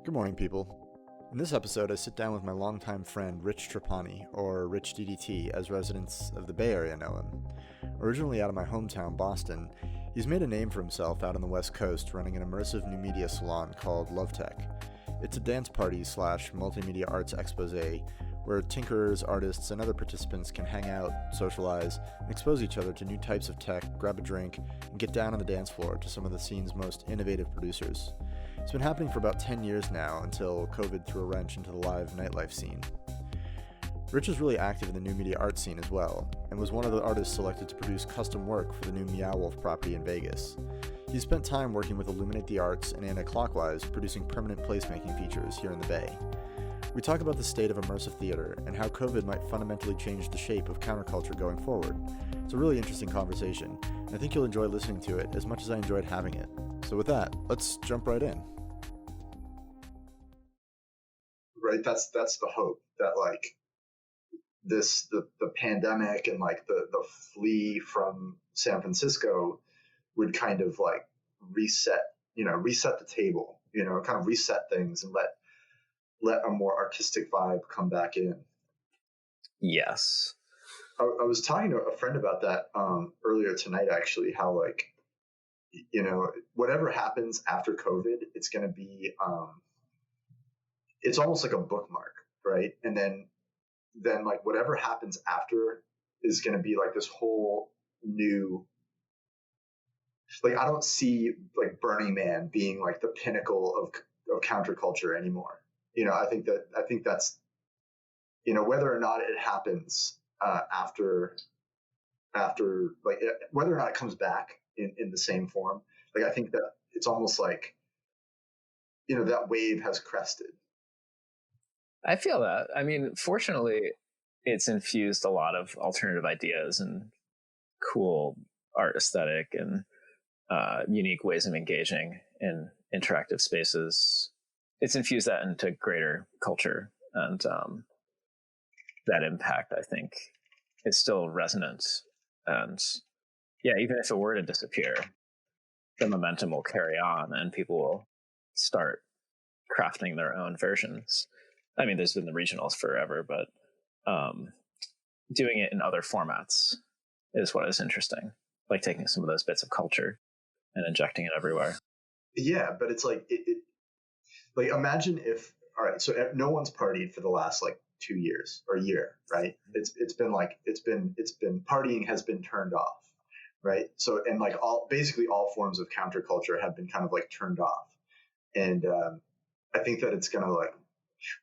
Good morning, people. In this episode, I sit down with my longtime friend Rich Trapani, or Rich DDT, as residents of the Bay Area know him. Originally out of my hometown, Boston, he's made a name for himself out on the West Coast running an immersive new media salon called Lovetech. It's a dance party / multimedia arts expose where tinkerers, artists, and other participants can hang out, socialize, and expose each other to new types of tech, grab a drink, and get down on the dance floor to some of the scene's most innovative producers. It's been happening for about 10 years now until COVID threw a wrench into the live nightlife scene. Rich is really active in the new media art scene as well, and was one of the artists selected to produce custom work for the new Meow Wolf property in Vegas. He's spent time working with Illuminate the Arts and Anticlockwise, producing permanent placemaking features here in the Bay. We talk about the state of immersive theater and how COVID might fundamentally change the shape of counterculture going forward. It's a really interesting conversation, and I think you'll enjoy listening to it as much as I enjoyed having it. So with that, let's jump right in. Right, that's the hope that like the pandemic and like the flee from San Francisco would kind of like reset the table, kind of reset things and let a more artistic vibe come back in. Yes. I was talking to a friend about that earlier tonight, actually, how like, whatever happens after COVID, it's going to be, it's almost like a bookmark, right? And then like whatever happens after is going to be like this whole new, like, I don't see like Burning Man being like the pinnacle of counterculture anymore. I think that's, whether or not it happens after like whether or not it comes back in the same form, like I think that it's almost like, that wave has crested. I feel that. I mean, fortunately, it's infused a lot of alternative ideas and cool art aesthetic and unique ways of engaging in interactive spaces. It's infused that into greater culture, and that impact, I think, is still resonant. And yeah, even if it were to disappear, the momentum will carry on and people will start crafting their own versions. I mean, there's been the regionals forever, but doing it in other formats is what is interesting. Like taking some of those bits of culture and injecting it everywhere. Yeah, but it's like, like imagine if, all right, so no one's partied for the last like 2 years or a year, right? It's been partying has been turned off, right? So, and like basically all forms of counterculture have been kind of like turned off. And I think that it's going to like,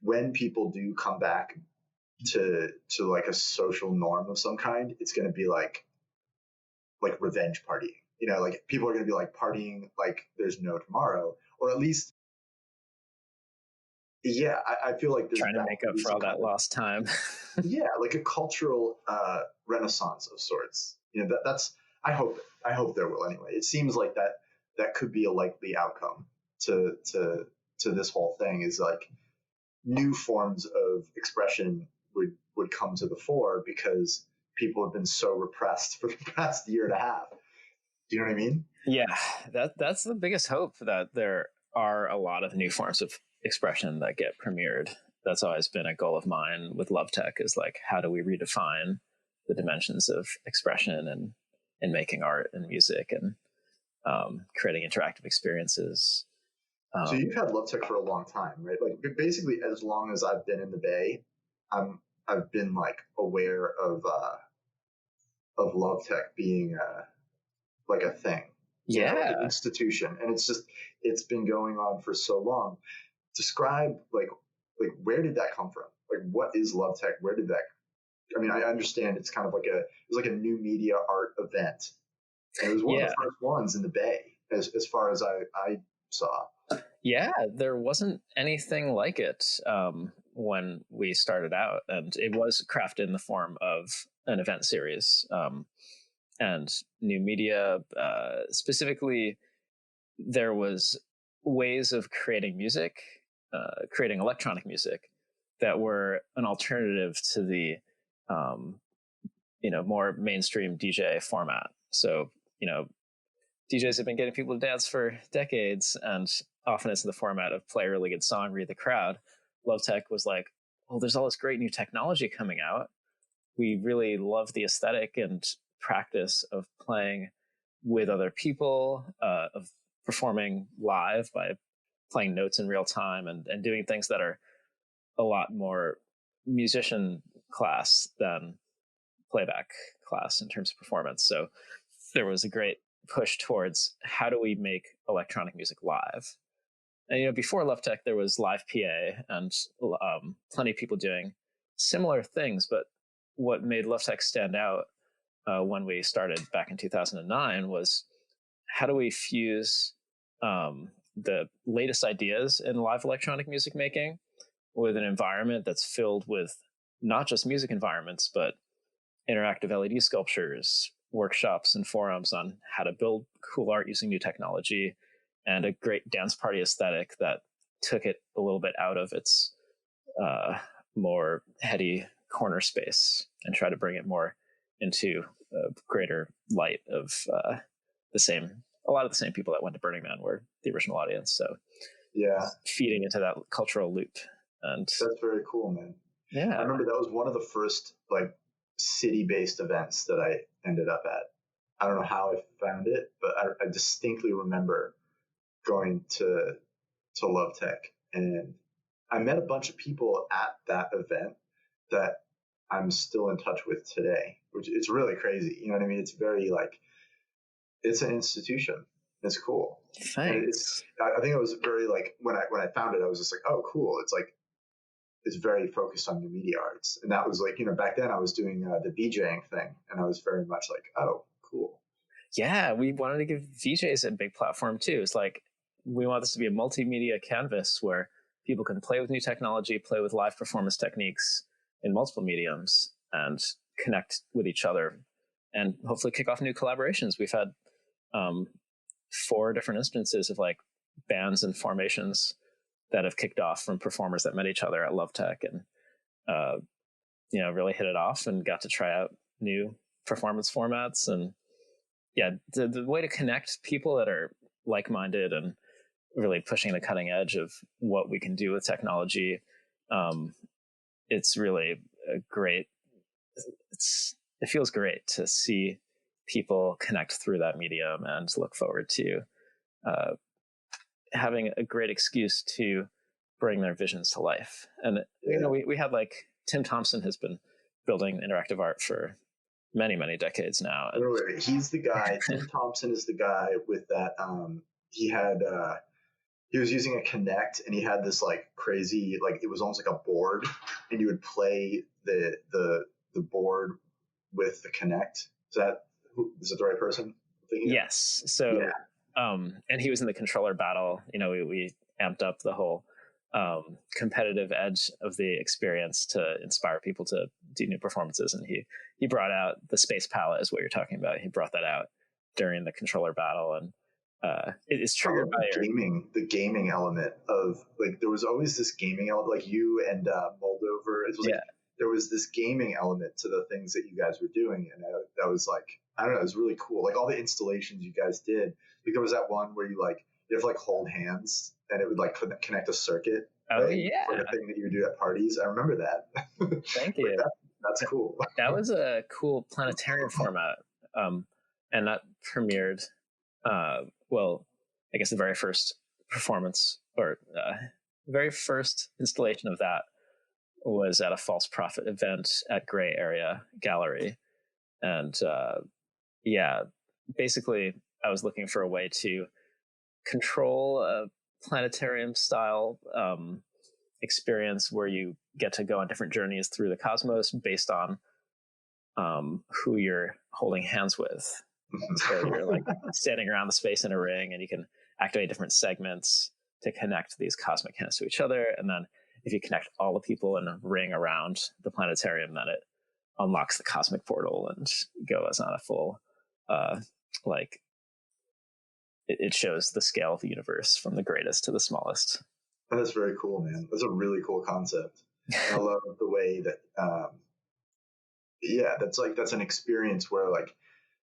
when people do come back to like a social norm of some kind, it's going to be like revenge partying, like people are going to be like partying like there's no tomorrow, or at least, yeah, I feel like trying to make up for all that lost time. Yeah, like a cultural renaissance of sorts. That's I hope there will anyway. It seems like that could be a likely outcome to this whole thing, is like new forms of expression would come to the fore because people have been so repressed for the past year and a half. Do you know what I mean? Yeah, that's the biggest hope, that there are a lot of new forms of expression that get premiered. That's always been a goal of mine with Lovetech, is like, how do we redefine the dimensions of expression and making art and music and creating interactive experiences. So you've had Lovetech for a long time, right? Like basically as long as I've been in the Bay, I've been like aware of Lovetech being like a thing, yeah, like an institution, and it's been going on for so long. Describe like where did that come from? Like, what is Lovetech? Where did that? I mean, I understand it's kind of like it was like a new media art event, and it was one of the first ones in the Bay, as far as I saw. Yeah, there wasn't anything like it when we started out, and it was crafted in the form of an event series and new media. Specifically, there was ways of creating music, creating electronic music that were an alternative to the more mainstream DJ format. So DJs have been getting people to dance for decades, and often it's in the format of play a really good song, read the crowd. Lovetech was like, well, there's all this great new technology coming out. We really love the aesthetic and practice of playing with other people, of performing live by playing notes in real time and doing things that are a lot more musician class than playback class in terms of performance. So there was a great push towards how do we make electronic music live. And before Lovetech, there was live PA and plenty of people doing similar things. But what made Lovetech stand out when we started back in 2009 was how do we fuse the latest ideas in live electronic music making with an environment that's filled with not just music environments, but interactive LED sculptures, workshops, and forums on how to build cool art using new technology, and a great dance party aesthetic that took it a little bit out of its more heady corner space and try to bring it more into a greater light of a lot of the same people that went to Burning Man were the original audience. So yeah, feeding into that cultural loop. And that's very cool, man. Yeah, I remember that was one of the first like city-based events that I ended up at. I don't know how I found it, but I distinctly remember going to Lovetech, and I met a bunch of people at that event that I'm still in touch with today, which it's really crazy. You know what I mean? It's very like, it's an institution. It's cool. Thanks. And I think it was very like, when I found it, I was just like, oh, cool. It's like, it's very focused on new media arts. And that was like, back then I was doing the DJing thing, and I was very much like, oh, cool. Yeah, we wanted to give VJs a big platform too. It's like, we want this to be a multimedia canvas where people can play with new technology, play with live performance techniques in multiple mediums, and connect with each other, and hopefully kick off new collaborations. We've had 4 different instances of like bands and formations that have kicked off from performers that met each other at Lovetech and really hit it off and got to try out new performance formats. And yeah, the way to connect people that are like-minded and really pushing the cutting edge of what we can do with technology, it's really a great, it feels great to see people connect through that medium and look forward to having a great excuse to bring their visions to life. And we had like Tim Thompson has been building interactive art for many, many decades now. Wait. He's the guy. Tim Thompson is the guy with that. He was using a Kinect, and he had this like crazy, like it was almost like a board, and you would play the board with the Kinect. Is it the right person? Yes. So, yeah. And he was in the controller battle. We amped up the whole competitive edge of the experience to inspire people to do new performances. And he brought out the space palette, is what you're talking about. He brought that out during the controller battle, and it's triggered by the gaming element of like, there was always this gaming element, like you and Moldover. It was like, there was this gaming element to the things that you guys were doing, and that was like, I don't know, it was really cool. Like all the installations you guys did. Like there was that one where you have to like hold hands, and it would like connect a circuit. Oh, right? Yeah, like a thing that you would do at parties. I remember that. Thank you. That's cool. That was a cool planetarium format, and that premiered. I guess the very first performance or very first installation of that was at a False Prophet event at Gray Area Gallery. And basically I was looking for a way to control a planetarium style experience where you get to go on different journeys through the cosmos based on who you're holding hands with. So you're like standing around the space in a ring, and you can activate different segments to connect these cosmic hands to each other. And then if you connect all the people in a ring around the planetarium, then it unlocks the cosmic portal and goes on a full, it shows the scale of the universe from the greatest to the smallest. That's very cool, man. That's a really cool concept. I love the way that, that's an experience where like,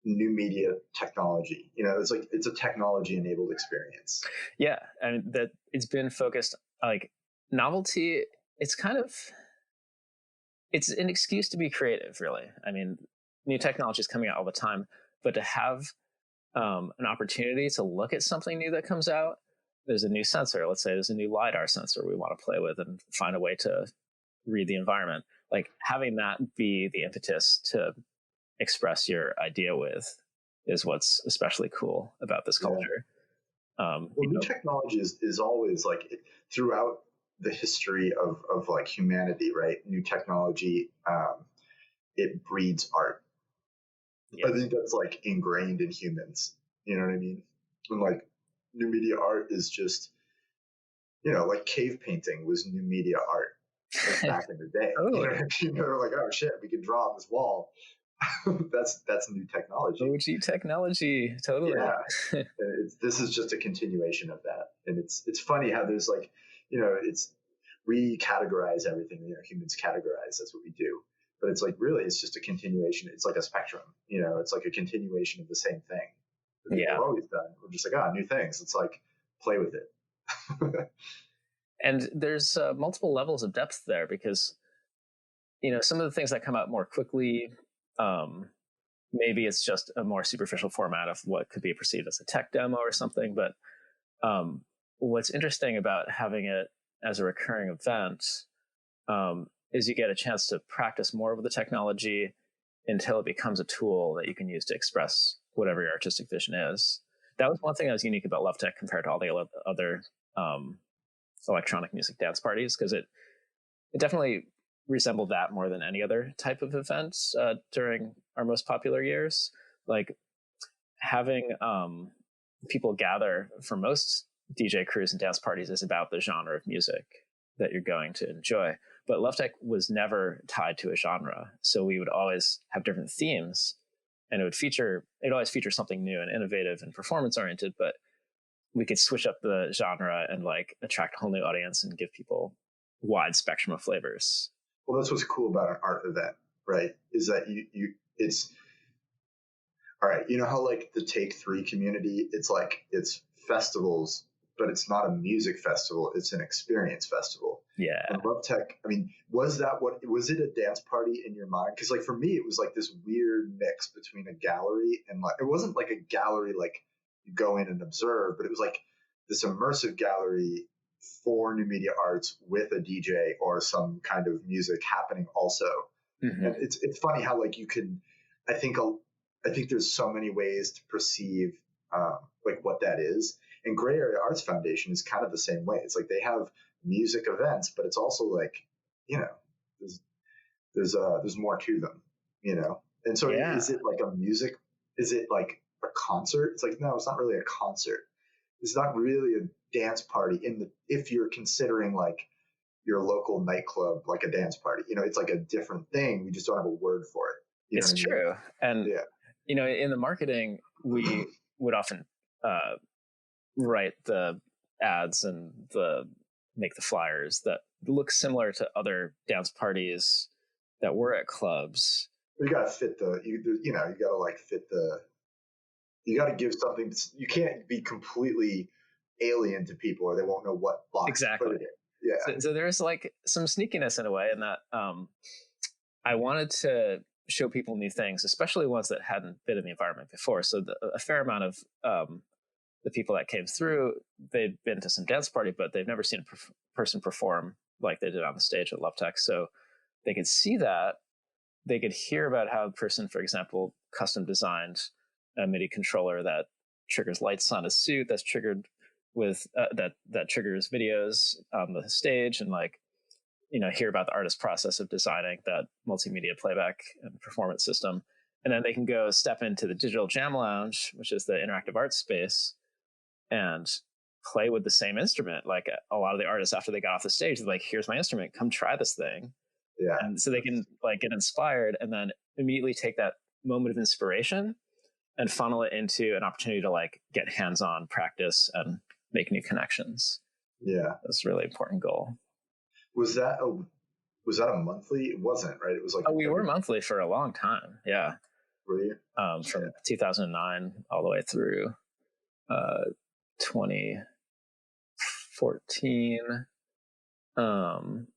new media technology. It's like it's a technology enabled experience. Yeah, and that it's been focused like novelty. It's kind of it's an excuse to be creative, really. I mean, new technology is coming out all the time, but to have an opportunity to look at something new that comes out, there's a new sensor. Let's say there's a new LiDAR sensor we want to play with and find a way to read the environment. Like having that be the impetus to express your idea with is what's especially cool about this culture. Well, new technology is always like throughout the history of like humanity, right? New technology, it breeds art. Yeah. I think that's like ingrained in humans. You know what I mean? And like new media art is just, like cave painting was new media art back in the day. Totally. They're like, oh shit, we can draw on this wall. that's new technology. OG technology, totally. Yeah, this is just a continuation of that, and it's funny how there's like, we categorize everything. Humans categorize. That's what we do. But it's like really, it's just a continuation. It's like a spectrum. It's like a continuation of the same thing that we've always done. We're just like, new things. It's like play with it. And there's multiple levels of depth there because, some of the things that come out more quickly. Maybe it's just a more superficial format of what could be perceived as a tech demo or something. But what's interesting about having it as a recurring event is you get a chance to practice more with the technology until it becomes a tool that you can use to express whatever your artistic vision is. That was one thing that was unique about Lovetech compared to all the other electronic music dance parties, because it definitely resembled that more than any other type of event during our most popular years. Like having people gather for most DJ crews and dance parties is about the genre of music that you're going to enjoy. But Lovetech was never tied to a genre. So we would always have different themes, and it'd always feature something new and innovative and performance oriented, but we could switch up the genre and like attract a whole new audience and give people wide spectrum of flavors. Well, that's what's cool about an art event, right? Is that it's all right. You know how like the Take 3 community, it's like it's festivals, but it's not a music festival. It's an experience festival. Yeah. And Lovetech, I mean, was it a dance party in your mind? Because like for me, it was like this weird mix between a gallery and like, it wasn't like a gallery like you go in and observe, but it was like this immersive gallery for new media arts with a DJ or some kind of music happening also. Mm-hmm. And it's funny how like you can, I think there's so many ways to perceive like what that is. And Gray Area Arts Foundation is kind of the same way. It's like they have music events, but it's also like, there's more to them, And so Is it like a music? Is it like a concert? It's like, no, it's not really a concert. It's not really a dance party if you're considering like your local nightclub like a dance party. It's like a different thing. We just don't have a word for it. It's true. And in the marketing, we would often write the ads and make the flyers that look similar to other dance parties that were at clubs. You gotta fit you gotta give something. You can't be completely alien to people or they won't know what box exactly. to put it in. Yeah. So there's like some sneakiness in a way in that I wanted to show people new things, especially ones that hadn't been in the environment before. So a fair amount of the people that came through, they'd been to some dance party, but they've never seen a person perform like they did on the stage at Lovetech. So they could see that. They could hear about how a person, for example, custom designed a MIDI controller that triggers lights on a suit that's triggered with that triggers videos on the stage, and like hear about the artist's process of designing that multimedia playback and performance system. And then they can go step into the digital jam lounge, which is the interactive art space, and play with the same instrument. Like a lot of the artists, after they got off the stage, they're like, here's my instrument, come try this thing. Yeah. And so they can like get inspired and then immediately take that moment of inspiration and funnel it into an opportunity to like get hands-on practice and make new connections. Yeah. That's a really important goal. Was that a monthly? It wasn't, right? It was like we were monthly for a long time. Yeah. Were you? From 2009 all the way through 2014. And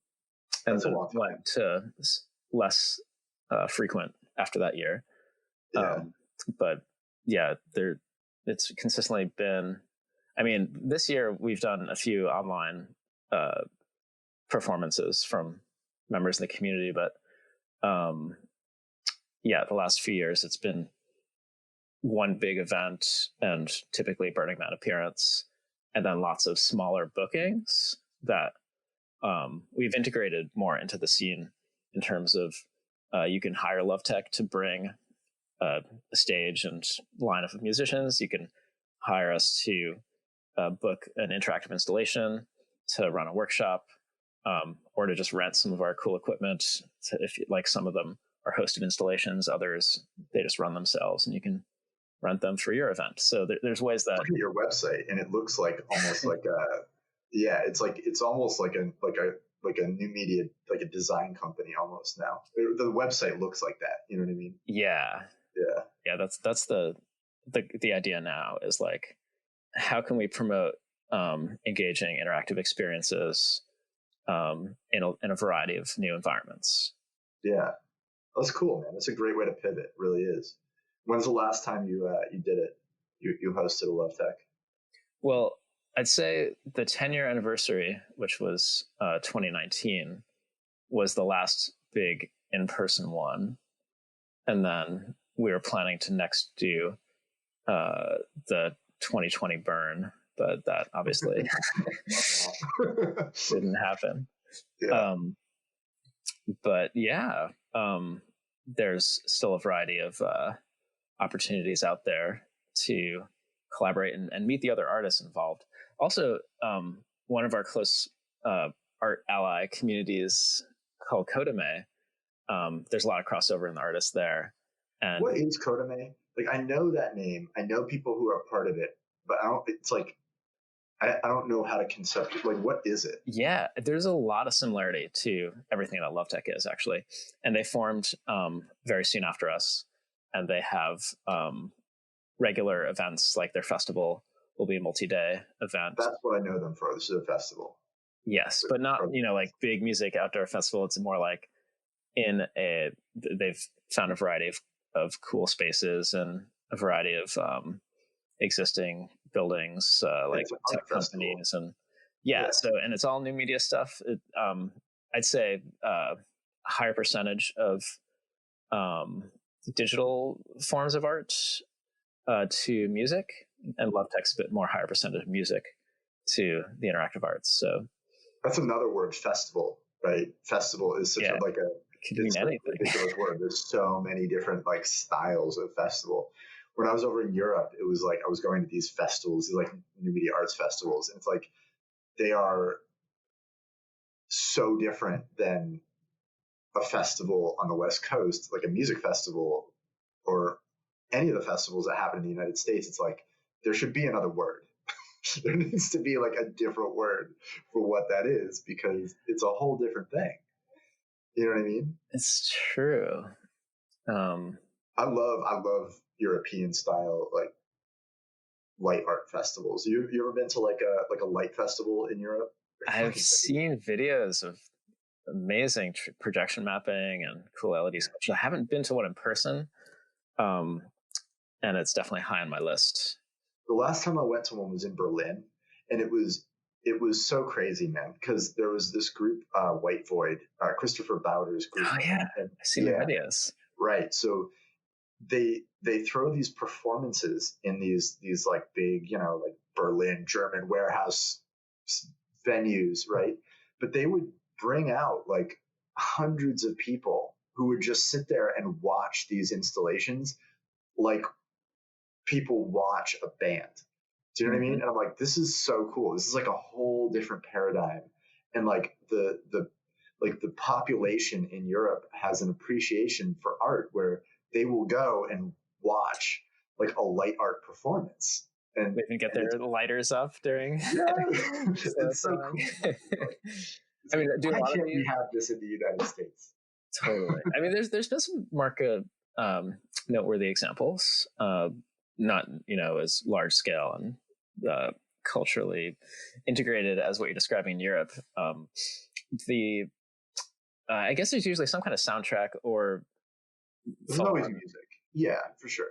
That's a then long time. went to less frequent after that year. Yeah. But yeah, it's consistently been, I mean, this year we've done a few online performances from members in the community, but yeah, the last few years it's been one big event and typically Burning Man appearance, and then lots of smaller bookings that we've integrated more into the scene in terms of you can hire Lovetech to bring a stage and lineup of musicians. You can hire us to book an interactive installation, to run a workshop, or to just rent some of our cool equipment. So if you, like, some of them are hosted installations, others they just run themselves, and you can rent them for your event. So there's ways that look at your website, and it looks like almost like a it's almost like a new media, like a design company almost now. The website looks like that. You know what I mean? Yeah. That's the idea now, is like, how can we promote engaging interactive experiences in a variety of new environments? Yeah, that's cool, man. That's a great way to pivot. It really is. When's the last time you did it? You hosted a Lovetech? Well, I'd say the 10-year anniversary, which was 2019, was the last big in-person one. And then we were planning to next do the 2020 burn, but that obviously didn't happen. Yeah. But yeah, there's still a variety of opportunities out there to collaborate and meet the other artists involved. Also, one of our close art ally communities called Kodame, there's a lot of crossover in the artists there. And what is Kodame? Like, I know that name. I know people who are part of it, but I don't know how to conceptualize. Like, what is it? Yeah, there's a lot of similarity to everything that Lovetech is, actually. And they formed very soon after us. And they have regular events, like their festival will be a multi-day event. That's what I know them for. This is a festival. Yes, but not, like big music outdoor festival. It's more like they've found a variety of cool spaces and a variety of existing buildings, like tech companies, and so, and it's all new media stuff. I'd say a higher percentage of digital forms of art to music, and Lovetech's a bit more higher percentage of music to the interactive arts. So that's another word, festival, right? Festival is such a could mean anything. Ridiculous word. There's so many different like styles of festival. When I was over in Europe, it was like I was going to these festivals, these like new media arts festivals, and it's like they are so different than a festival on the West Coast, like a music festival or any of the festivals that happen in the United States. It's like there should be another word. There needs to be like a different word for what that is, because it's a whole different thing. You know what I mean? It's true. I love European style like light art festivals. You ever been to like a light festival in Europe? I've seen videos of amazing projection mapping and cool LED sculpture. I haven't been to one in person, and it's definitely high on my list. The last time I went to one was in Berlin, and it was so crazy, man, because there was this group, White Void, Christopher Bowder's group. Oh yeah, I've seen the videos. Right, so they throw these performances in these like big, like Berlin German warehouse venues, right? But they would bring out like hundreds of people who would just sit there and watch these installations like people watch a band. Do you know what I mean? And I'm like, this is so cool. This is like a whole different paradigm. And like the population in Europe has an appreciation for art where they will go and watch like a light art performance. And they even get their lighters up during. It's so cool. I mean, why can't we have this in the United States? Totally. I mean, there's been some market noteworthy examples, not as large scale and culturally integrated as what you're describing in Europe. I guess there's usually some kind of soundtrack or there's always music. Yeah, for sure.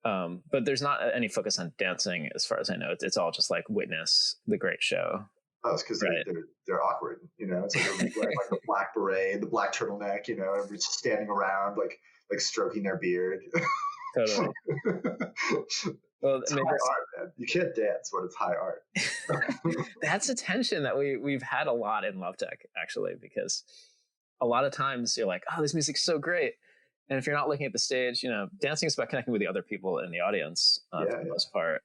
But there's not any focus on dancing, as far as I know. It's all just like witness the great show. Oh, it's because they're awkward. It's like everybody's wearing like the black beret, the black turtleneck. Everybody's standing around like stroking their beard. Totally. Well, it's high art, man. You can't dance when it's high art. That's a tension that we've had a lot in Lovetech, actually, because a lot of times you're like, oh, this music's so great. And if you're not looking at the stage, dancing is about connecting with the other people in the audience for the most part.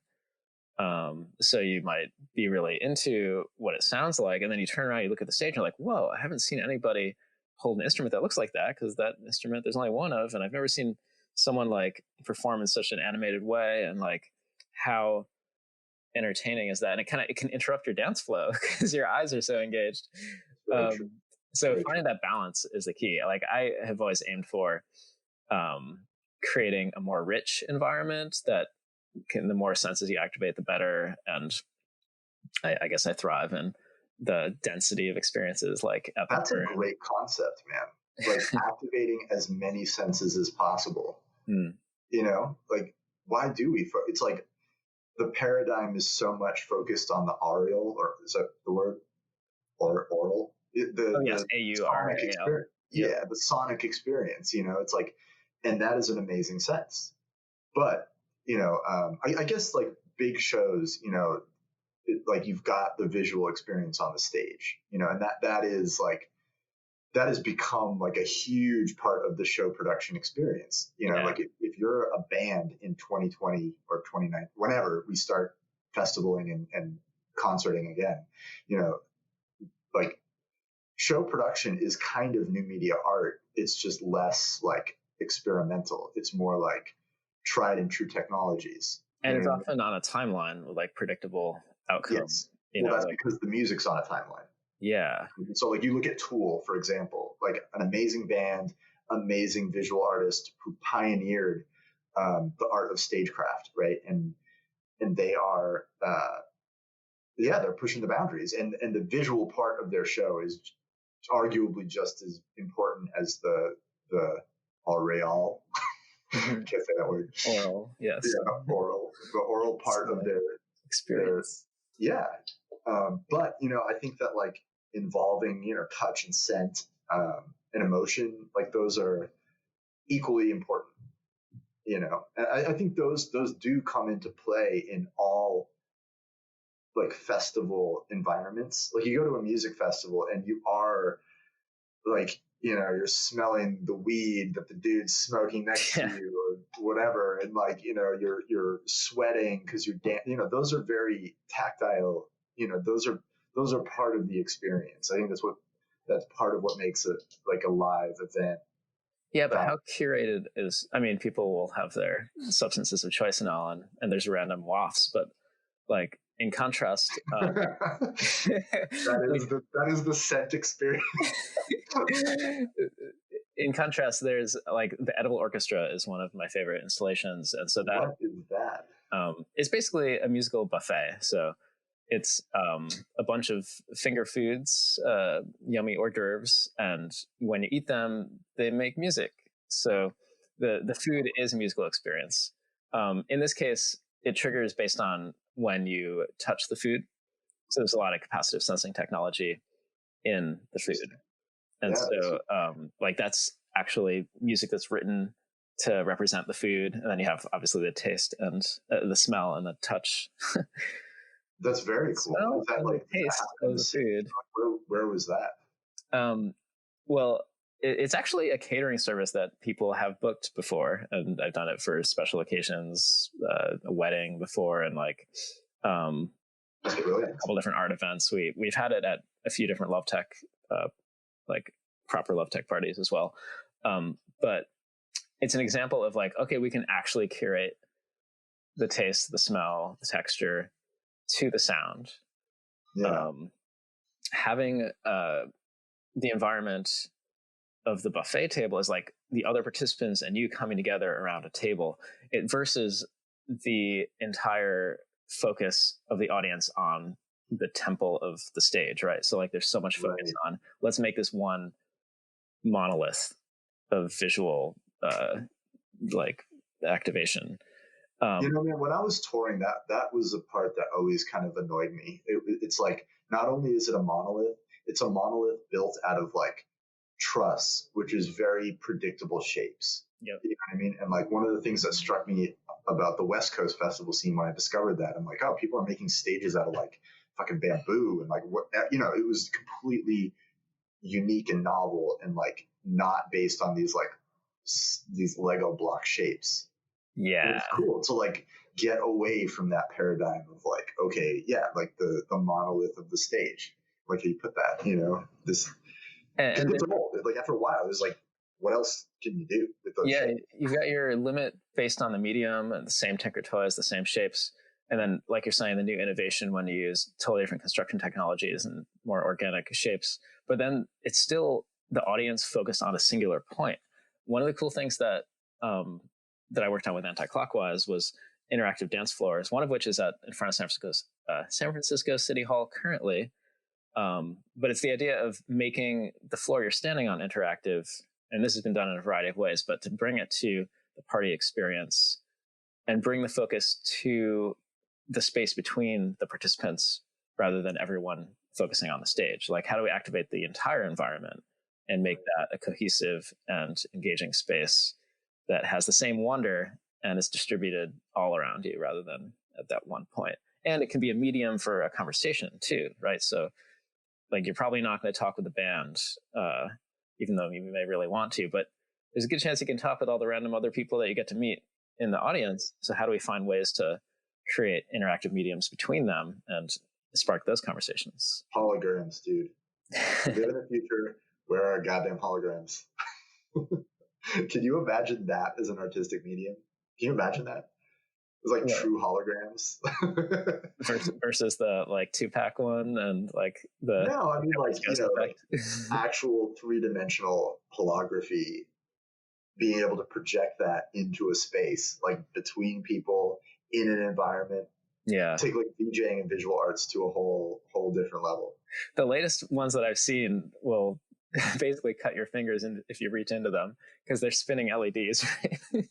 So you might be really into what it sounds like. And then you turn around, you look at the stage, and you're like, whoa, I haven't seen anybody hold an instrument that looks like that, because that instrument there's only one of. And I've never seen someone like perform in such an animated way. And like, how entertaining is that? And it can interrupt your dance flow because your eyes are so engaged. So finding that balance is the key. Like, I have always aimed for creating a more rich environment that the more senses you activate, the better. And I guess I thrive in the density of experiences. Like that's a great concept, man. Like activating as many senses as possible. Like, why do we? It's like the paradigm is so much focused on the aural, or is that the word? Or oral? Yes, AURAL. Yeah, the sonic experience. It's like, and that is an amazing sense. But I guess like big shows, like you've got the visual experience on the stage, and that has become like a huge part of the show production experience. Like if you're a band in 2020 or 2019, whenever we start festivaling and concerting again, like show production is kind of new media art. It's just less like experimental. It's more like tried and true technologies. And it's often on a timeline with like predictable outcomes. Yes. That's because the music's on a timeline. Yeah. So like you look at Tool, for example, like an amazing band, amazing visual artist who pioneered the art of stagecraft, right? And they are, they're pushing the boundaries. And the visual part of their show is arguably just as important as the aureole. Can't say that word. Oral, yes. Yeah, the oral part of their experience. But I think that like involving touch and scent and emotion, like those are equally important. And I think those do come into play in all like festival environments. Like you go to a music festival and you are like, you're smelling the weed that the dude's smoking next to you or whatever. And like, you're sweating because you're those are very tactile, those are part of the experience. I think that's part of what makes it like a live event. Yeah, but how curated is, people will have their substances of choice and all, and there's random wafts, but like, in contrast, that is the scent experience. In contrast, there's like the Edible Orchestra is one of my favorite installations, and so what is that? It's basically a musical buffet. So it's a bunch of finger foods, yummy hors d'oeuvres, and when you eat them, they make music. So the food is a musical experience. In this case, it triggers based on when you touch the food. So there's a lot of capacitive sensing technology in the food. And so like that's actually music that's written to represent the food. And then you have obviously the taste and the smell and the touch. That's very cool. Smell and the taste of the food. Where was that? Well, it's actually a catering service that people have booked before, and I've done it for special occasions, a wedding before, and like a couple different art events. We've had it at a few different Lovetech, like proper Lovetech parties as well. But it's an example of like, okay, we can actually curate the taste, the smell, the texture to the sound. Yeah. Having the environment of the buffet table is like the other participants and you coming together around a table, it versus the entire focus of the audience on the temple of the stage, right? So like there's so much focus on, let's make this one monolith of visual like activation. Man, when I was touring, that was a part that always kind of annoyed me. It's like, not only is it a monolith, it's a monolith built out of like truss, which is very predictable shapes. Yep. You know what I mean? And like one of the things that struck me about the West Coast festival scene when I discovered that, I'm like, oh, people are making stages out of like fucking bamboo and like what, it was completely unique and novel and like not based on these Lego block shapes. Yeah, it's cool to like get away from that paradigm of like, okay, yeah, like the monolith of the stage. Where can you put that? This and it's old. Like after a while, it was like, what else can you do with those? Yeah, shapes? You've got your limit based on the medium and the same Tinker toys, the same shapes, and then like you're saying, the new innovation when you use totally different construction technologies and more organic shapes. But then it's still the audience focused on a singular point. One of the cool things that I worked on with Anticlockwise was interactive dance floors, one of which is in front of San Francisco City Hall currently. But it's the idea of making the floor you're standing on interactive, and this has been done in a variety of ways, but to bring it to the party experience and bring the focus to the space between the participants rather than everyone focusing on the stage. Like, how do we activate the entire environment and make that a cohesive and engaging space that has the same wonder and is distributed all around you rather than at that one point? And it can be a medium for a conversation too, right? So like, you're probably not going to talk with the band, even though you may really want to, but there's a good chance you can talk with all the random other people that you get to meet in the audience. So how do we find ways to create interactive mediums between them and spark those conversations? Holograms, dude. We live in the future. Where are goddamn holograms? Can you imagine that as an artistic medium? Can you imagine that? It's like true holograms versus the like 2-pack one and like the like actual 3-dimensional holography, being able to project that into a space like between people in an environment. Yeah, take like DJing and visual arts to a whole different level. The latest ones that I've seen will basically cut your fingers if you reach into them because they're spinning LEDs. Right?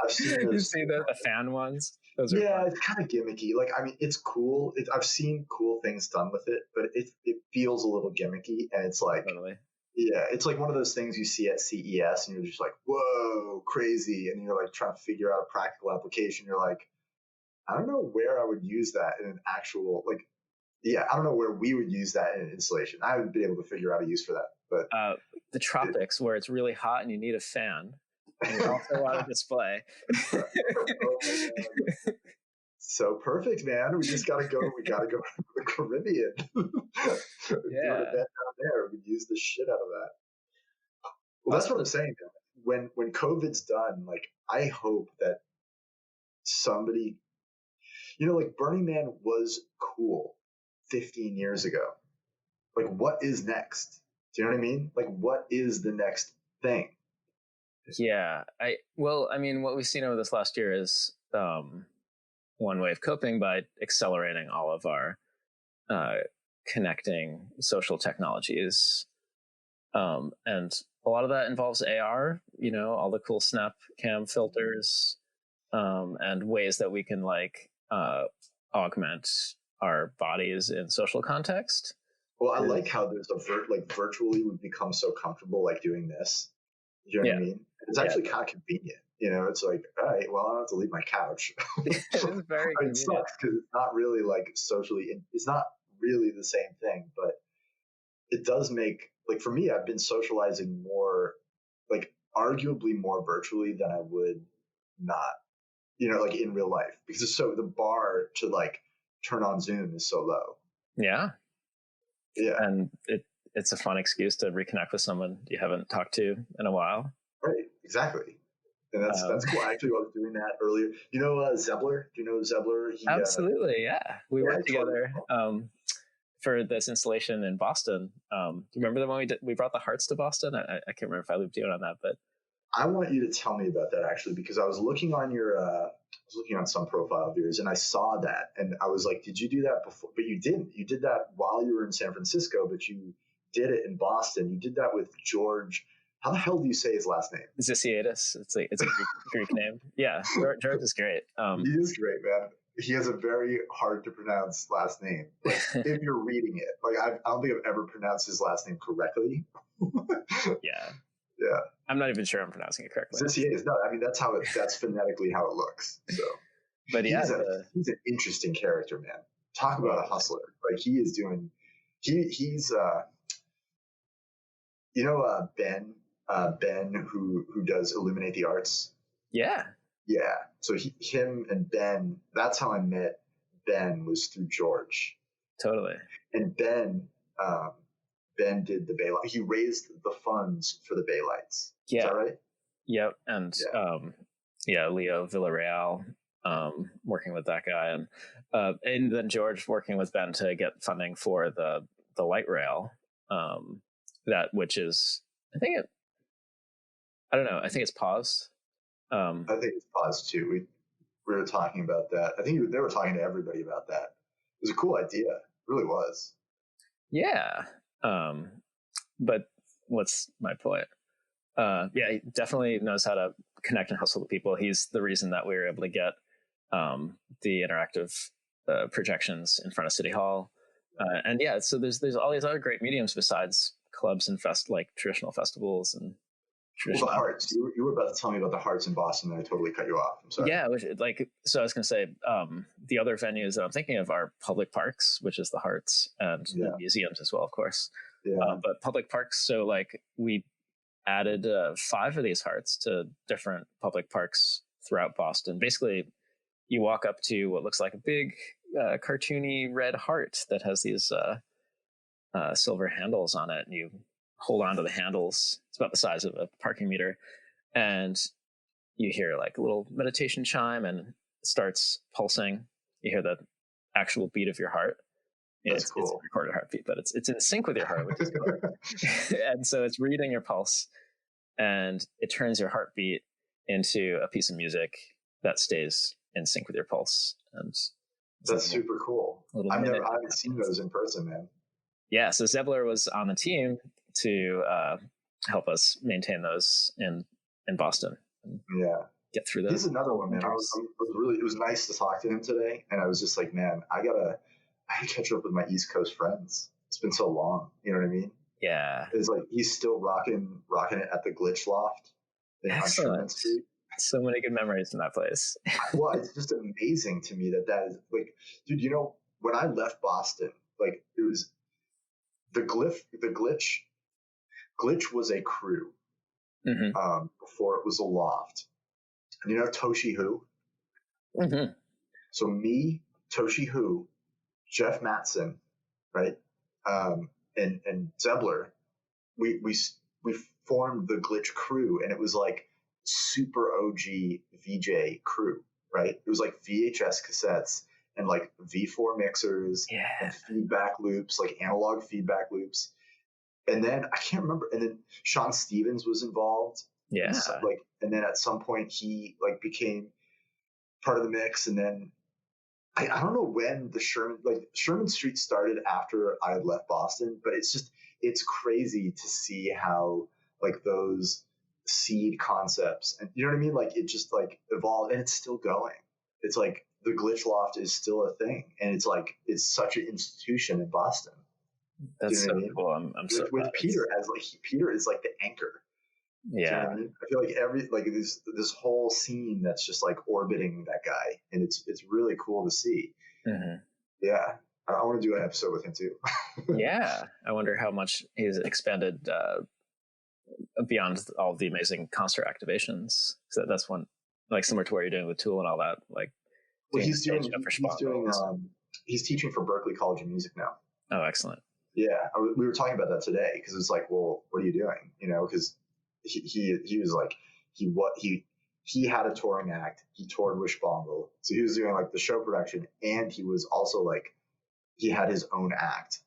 I've seen those. You see the fan ones? Those are fun. It's kind of gimmicky. Like, I mean, it's cool. I've seen cool things done with it, but it feels a little gimmicky, and it's like, yeah, it's like one of those things you see at CES, and you're just like, whoa, crazy, and you're like trying to figure out a practical application. You're like, I don't know where I would use that in an actual, like, I don't know where we would use that in an installation. I would be able to figure out a use for that. But the tropics, where it's really hot and you need a fan, and you also want a display. So perfect, man. We just gotta go. We gotta go to the Caribbean. Do an event down there. We could use the shit out of that. Well, that's what I'm saying. Man. When COVID's done, like, I hope that somebody, like Burning Man was cool 15 years ago. Like, what is next? Do you know what I mean? Like, what is the next thing? Yeah. I mean, what we've seen over this last year is one way of coping by accelerating all of our connecting social technologies. And a lot of that involves AR, all the cool snap cam filters, and ways that we can like augment our bodies in social context. Well, I like how there's virtually we've become so comfortable like doing this. You know what I mean? It's actually kind of convenient. It's like, all right, well, I don't have to leave my couch. It is very convenient. It sucks because it's not really like socially, it's not really the same thing, but it does make, like, for me, I've been socializing more, like, arguably more virtually than I would not, like in real life, because the bar to like turn on Zoom is so low. Yeah. And it's a fun excuse to reconnect with someone you haven't talked to in a while. Right. Exactly. And that's cool. Actually, I was doing that earlier. Zebler? Do you know Zebler? Absolutely. Yeah. We worked together. for this installation in Boston. Remember the one we brought the hearts to Boston? I can't remember if I looped you in on that, but I want you to tell me about that actually, because I was looking on some profile of yours and I saw that and I was like, did you do that before? But you didn't. You did that while you were in San Francisco, but you did it in Boston. You did that with George. How the hell do you say his last name? Zisiadis. It's a Greek name. Yeah, George is great. He is great, man. He has a very hard to pronounce last name. Like, if you're reading it, like I don't think I've ever pronounced his last name correctly. Yeah. Yeah. I'm not even sure I'm pronouncing it correctly. Zisiadis. No, I mean that's phonetically how it looks. So, but yeah, he's an interesting character, man. Talk about a hustler. Like he is doing. He's Ben who does Illuminate the Arts. Yeah. Yeah. So him and Ben, that's how I met Ben, was through George. Totally. And Ben did the Bay Lights. He raised the funds for the Bay Lights. Yeah. Is that right? Yep. And Leo Villarreal, working with that guy, and then George working with Ben to get funding for the light rail, which is I think it's paused. I think it's paused too. We were talking about that. I think they were talking to everybody about that. It was a cool idea. It really was. Yeah. But what's my point? He definitely knows how to connect and hustle with people. He's the reason that we were able to get the interactive projections in front of City Hall. So there's all these other great mediums besides clubs and like traditional festivals and traditional. Well, the Hearts. You were about to tell me about the Hearts in Boston, and I totally cut you off. I'm sorry. Yeah, so I was going to say the other venues that I'm thinking of are public parks, which is the Hearts, and the museums as well, of course. Yeah. But public parks, so like we added 5 of these Hearts to different public parks throughout Boston. Basically, you walk up to what looks like a big cartoony red heart that has these silver handles on it, and you hold on to the handles. It's about the size of a parking meter, and you hear like a little meditation chime, and it starts pulsing. You hear the actual beat of your heart. That's cool. It's a recorded heartbeat, but it's in sync with your heart, which is cool. And so it's reading your pulse, and it turns your heartbeat into a piece of music that stays in sync with your pulse. And that's super cool. I haven't seen those in person, man. Yeah, so Zebler was on the team to help us maintain those in Boston. Yeah, get through those. He's another one, man. It was nice to talk to him today, and I was just like, man, I gotta catch up with my East Coast friends. It's been so long. You know what I mean? Yeah. It's like he's still rocking it at the Glitch Loft on Sherman Street. So many good memories in that place. Well, it's just amazing to me that is like, dude, you know, when I left Boston, like it was the Glitch was a crew before it was a loft. And you know Toshi Who? Mm-hmm. So me, Toshi Who, Jeff Mattson, right? And Zebler, we formed the Glitch crew, and it was like super OG VJ crew, right? It was like VHS cassettes and like V4 mixers and feedback loops, like analog feedback loops. And then I can't remember. And then Sean Stevens was involved. Yeah. And then at some point he like became part of the mix. And then I don't know when the Sherman Street started after I had left Boston, but it's crazy to see how like those seed concepts, and you know what I mean? Like it just like evolved, and it's still going. It's like the Glitch Loft is still a thing, and it's like it's such an institution in Boston. That's so cool. I'm so with Peter as like Peter is like the anchor. Yeah. You know what I mean? I feel like this whole scene that's just like orbiting that guy, and it's really cool to see. Mm-hmm. Yeah, I want to do an episode with him too. Yeah, I wonder how much he's expanded beyond all the amazing concert activations. So that's one, like similar to what you're doing with Tool and all that. Like, well, he's teaching for Berklee College of Music now. Oh, excellent. Yeah, we were talking about that today because it's like, well, what are you doing? You know, because he was like he had a touring act. He toured Wishbongle, so he was doing like the show production, and he was also like he had his own act.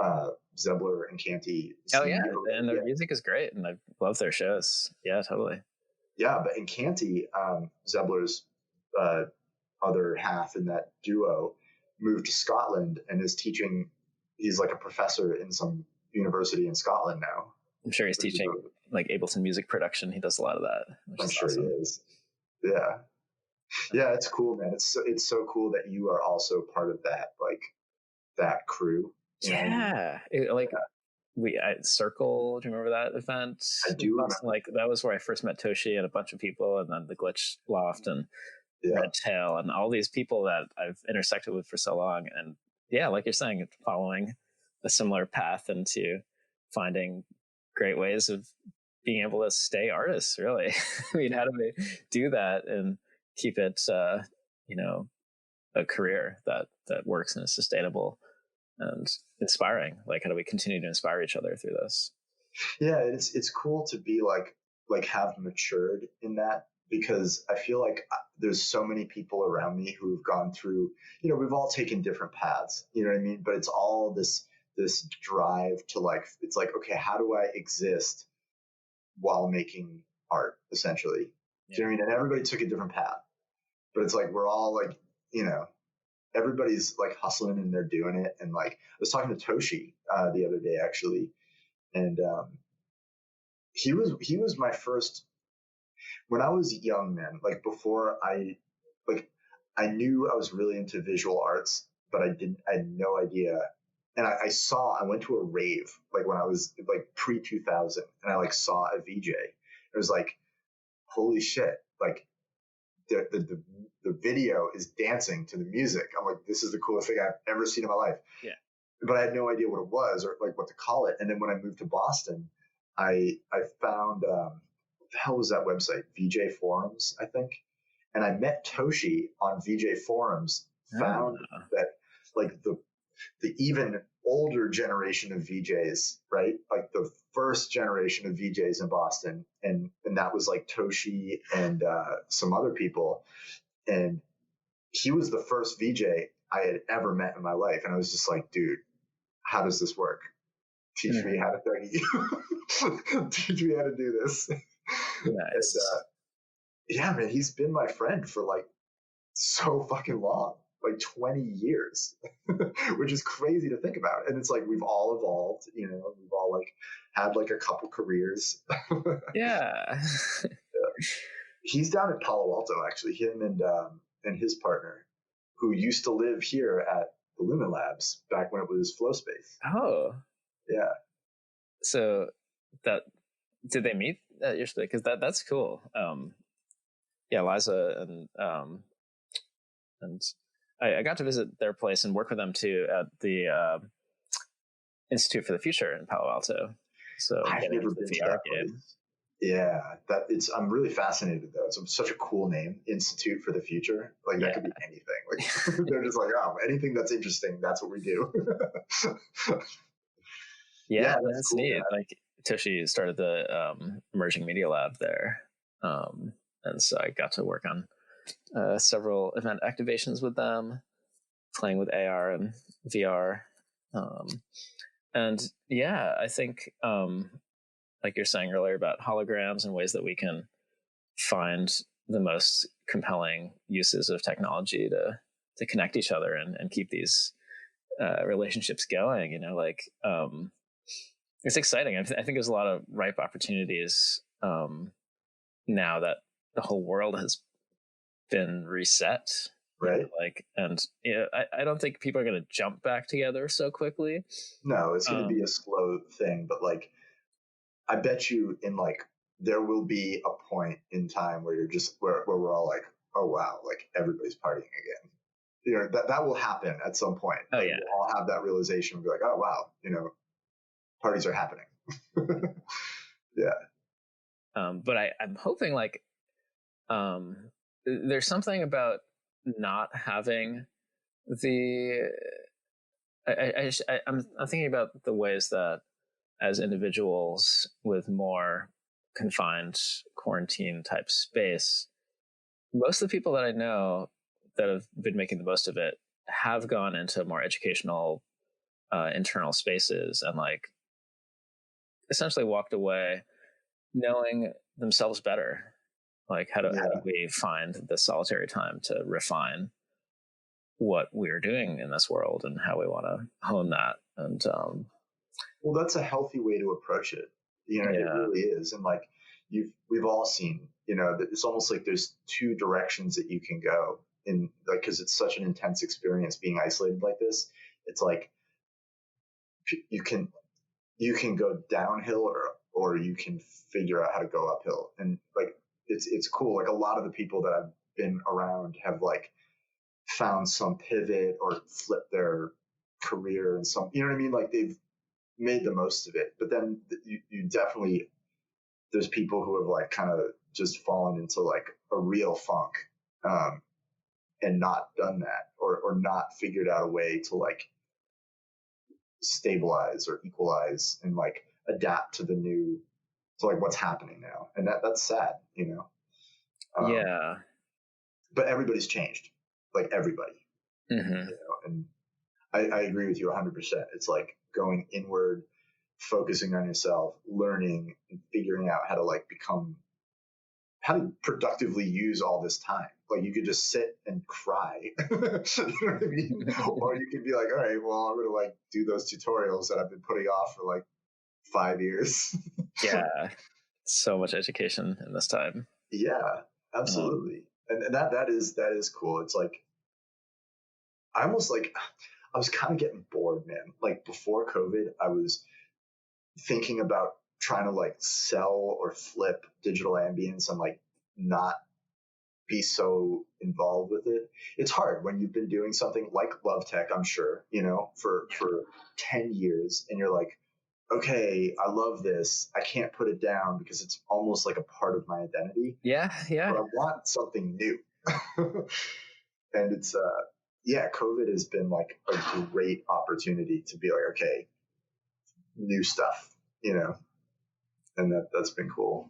Zebler and Canty. Oh yeah, and their music is great, and I love their shows. Yeah, totally. Yeah, but in Canty, Zebler's other half in that duo moved to Scotland and is teaching. He's like a professor in some university in Scotland now. I'm sure he's teaching like Ableton music production. He does a lot of that. I'm sure awesome. He is. Yeah. Yeah, it's cool, man. It's so cool that you are also part of that, like that crew. Yeah. Circle, do you remember that event? I do remember. Like that was where I first met Toshi and a bunch of people, and then the Glitch Loft and Red Tail and all these people that I've intersected with for so long. And yeah, like you're saying, following a similar path into finding great ways of being able to stay artists, really. I mean, how do we do that and keep it, a career that works and is sustainable and inspiring? Like, how do we continue to inspire each other through this? Yeah, it's cool to be like have matured in that, because I feel like there's so many people around me who've gone through, we've all taken different paths, you know what I mean? But it's all this drive to it's like, okay, how do I exist while making art, essentially? Yeah. Do you know what I mean? And everybody took a different path, but it's like, we're all like, everybody's like hustling and they're doing it. And like, I was talking to Toshi the other day, actually. And he was my first, when I was young, man, like before I knew I was really into visual arts, but I had no idea. And I went to a rave, like when I was like pre-2000, and I like saw a VJ. It was like, holy shit, like the video is dancing to the music. I'm like, this is the coolest thing I've ever seen in my life. Yeah. But I had no idea what it was or like what to call it. And then when I moved to Boston, I found, what the hell was that website? VJ Forums, I think. And I met Toshi on VJ Forums, found that like the even older generation of VJs, right? Like the first generation of VJs in Boston. And that was like Toshi and some other people. And he was the first VJ I had ever met in my life. And I was just like, dude, how does this work? Teach me how to teach me how to do this. Nice. And, yeah, man, he's been my friend for like so fucking long, like 20 years, which is crazy to think about. And it's like, we've all evolved, we've all like had like a couple careers. Yeah. He's down in Palo Alto, actually, him and his partner, who used to live here at the Lumen Labs back when it was Flow Space. Oh. Yeah. So did they meet at your space? Because that's cool. Yeah, Liza and I got to visit their place and work with them too at the Institute for the Future in Palo Alto. So I've never been to that place. Yeah, I'm really fascinated though. It's such a cool name, Institute for the Future. Like that could be anything. Like they're just like, oh, anything that's interesting, that's what we do. Yeah, that's cool, neat. Man. Like Toshi started the Emerging Media Lab there, and so I got to work on several event activations with them, playing with AR and VR, and yeah, I think like you're saying earlier about holograms and ways that we can find the most compelling uses of technology to connect each other and keep these relationships going. It's exciting. I think there's a lot of ripe opportunities now that the whole world has been reset. Right. I don't think people are going to jump back together so quickly. No, it's going to be a slow thing, but like, I bet you there will be a point in time where you're just where we're all like, oh wow, like everybody's partying again. That will happen at some point. Oh yeah. We'll all have that realization and be like, oh wow, parties are happening. Yeah. But I'm hoping there's something about not having I'm thinking about the ways that as individuals with more confined quarantine type space, most of the people that I know that have been making the most of it have gone into more educational internal spaces, and like essentially walked away knowing themselves better. Like how do we find the solitary time to refine what we're doing in this world and how we want to hone that? And well, that's a healthy way to approach it. You know, it really is. And like we've all seen, you know, that it's almost like there's two directions that you can go in, like, because it's such an intense experience being isolated like this. It's like you can go downhill or you can figure out how to go uphill. And like it's cool. Like a lot of the people that I've been around have like found some pivot or flipped their career and some, you know what I mean? Like they've made the most of it. But then you definitely, there's people who have like kind of just fallen into like a real funk and not done that or not figured out a way to like stabilize or equalize and like adapt to the new, to like what's happening now. And that's sad, you know? But everybody's changed, like everybody, you know? And I agree with you 100%. It's like going inward, focusing on yourself, learning and figuring out how to like how to productively use all this time. Like you could just sit and cry, you know what I mean? Or you could be like, all right, well, I'm going to like do those tutorials that I've been putting off for like 5 years. Yeah. So much education in this time. Yeah, absolutely. And that is cool. It's like, I was kind of getting bored, man. Like before COVID, I was thinking about trying to like sell or flip digital ambience and like not be so involved with it. It's hard when you've been doing something like Lovetech, I'm sure, you know, for 10 years and you're like, okay, I love this. I can't put it down because it's almost like a part of my identity. Yeah. But I want something new. And it's COVID has been like a great opportunity to be like, okay, new stuff, you know, and that's been cool.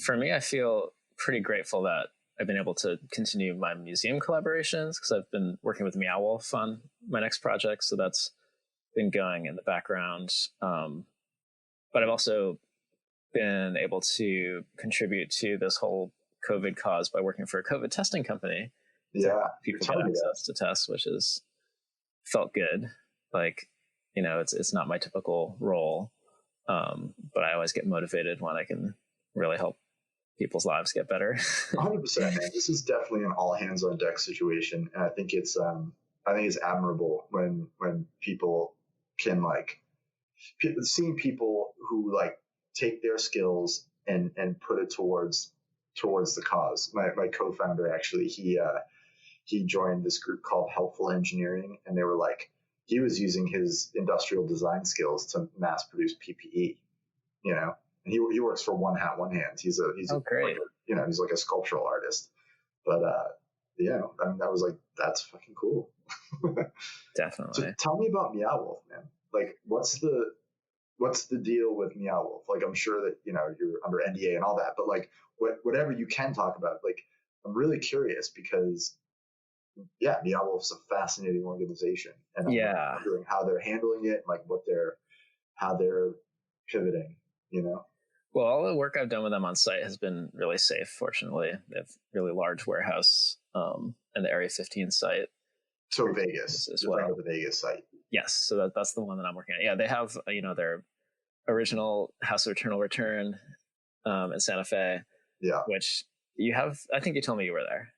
For me, I feel pretty grateful that I've been able to continue my museum collaborations because I've been working with Meow Wolf on my next project. So that's been going in the background. But I've also been able to contribute to this whole COVID cause by working for a COVID testing company. Yeah. People get access to tests, which is felt good. Like, you know, it's not my typical role. But I always get motivated when I can really help people's lives get better. 100%, man. This is definitely an all hands on deck situation. And I think it's admirable when people can like, seeing people who like take their skills and put it towards the cause. My co-founder, actually, he joined this group called Helpful Engineering, and they were like, he was using his industrial design skills to mass produce PPE, you know, and he works for One Hat, One Hand. He's great. You know, he's like a sculptural artist, but yeah, I mean, that was like, that's fucking cool. Definitely. So tell me about Meow Wolf, man. Like, what's the deal with Meow Wolf? Like, I'm sure that, you know, you're under NDA and all that, but like whatever you can talk about, like, I'm really curious because yeah, Meow Wolf's a fascinating organization, and I'm wondering how they're handling it, like how they're pivoting, you know? Well, all the work I've done with them on site has been really safe, fortunately. They have a really large warehouse in the Area 15 site. So Vegas as well. The Vegas site. Yes, so that's the one that I'm working at. Yeah, they have, you know, their original House of Eternal Return in Santa Fe. Yeah. Which you have, I think you told me you were there.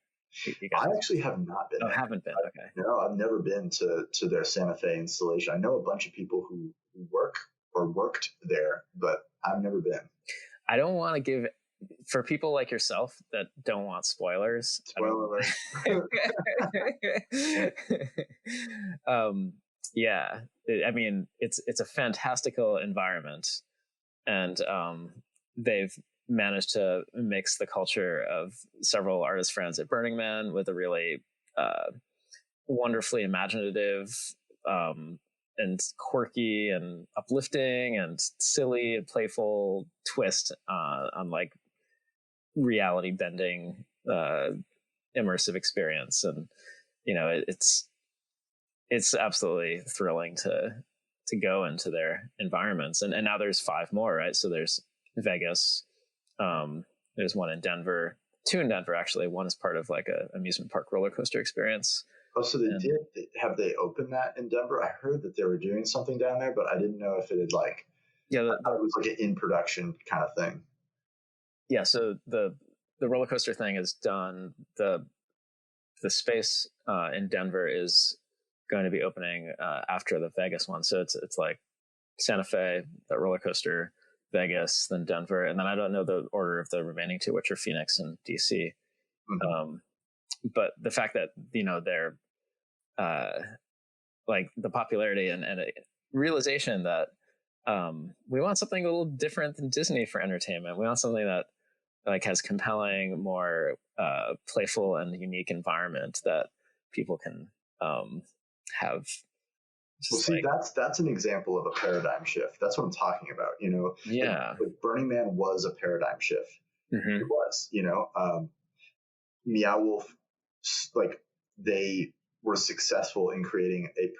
I actually have not been. Oh, haven't been. Okay. No, I've never been to their Santa Fe installation. I know a bunch of people who work or worked there, but I've never been. I don't want to give, for people like yourself that don't want spoilers. Spoiler alert. Yeah, I mean, it's a fantastical environment, and they've managed to mix the culture of several artist friends at Burning Man with a really wonderfully imaginative and quirky and uplifting and silly and playful twist on like reality bending immersive experience. And you know, it's absolutely thrilling to to go into their environments. And now there's 5 more, right? So there's Vegas, there's one in Denver, 2 in Denver actually. One is part of like a amusement park roller coaster experience. Oh, so have they opened that in Denver? I heard that they were doing something down there, but I didn't know if it had like, yeah, it was like an in production kind of thing. Yeah, so the roller coaster thing is done. The space in Denver is going to be opening after the Vegas one. So it's like Santa Fe, the roller coaster, Vegas, then Denver, and then I don't know the order of the remaining 2, which are Phoenix and DC. Mm-hmm. But the fact that they're like the popularity and a realization that we want something a little different than Disney for entertainment. We want something that like has compelling, more playful and unique environment that people can have. Well, see, that's an example of a paradigm shift. That's what I'm talking about. Yeah. Like Burning Man was a paradigm shift. Mm-hmm. It was. Meow Wolf, like they were successful in creating a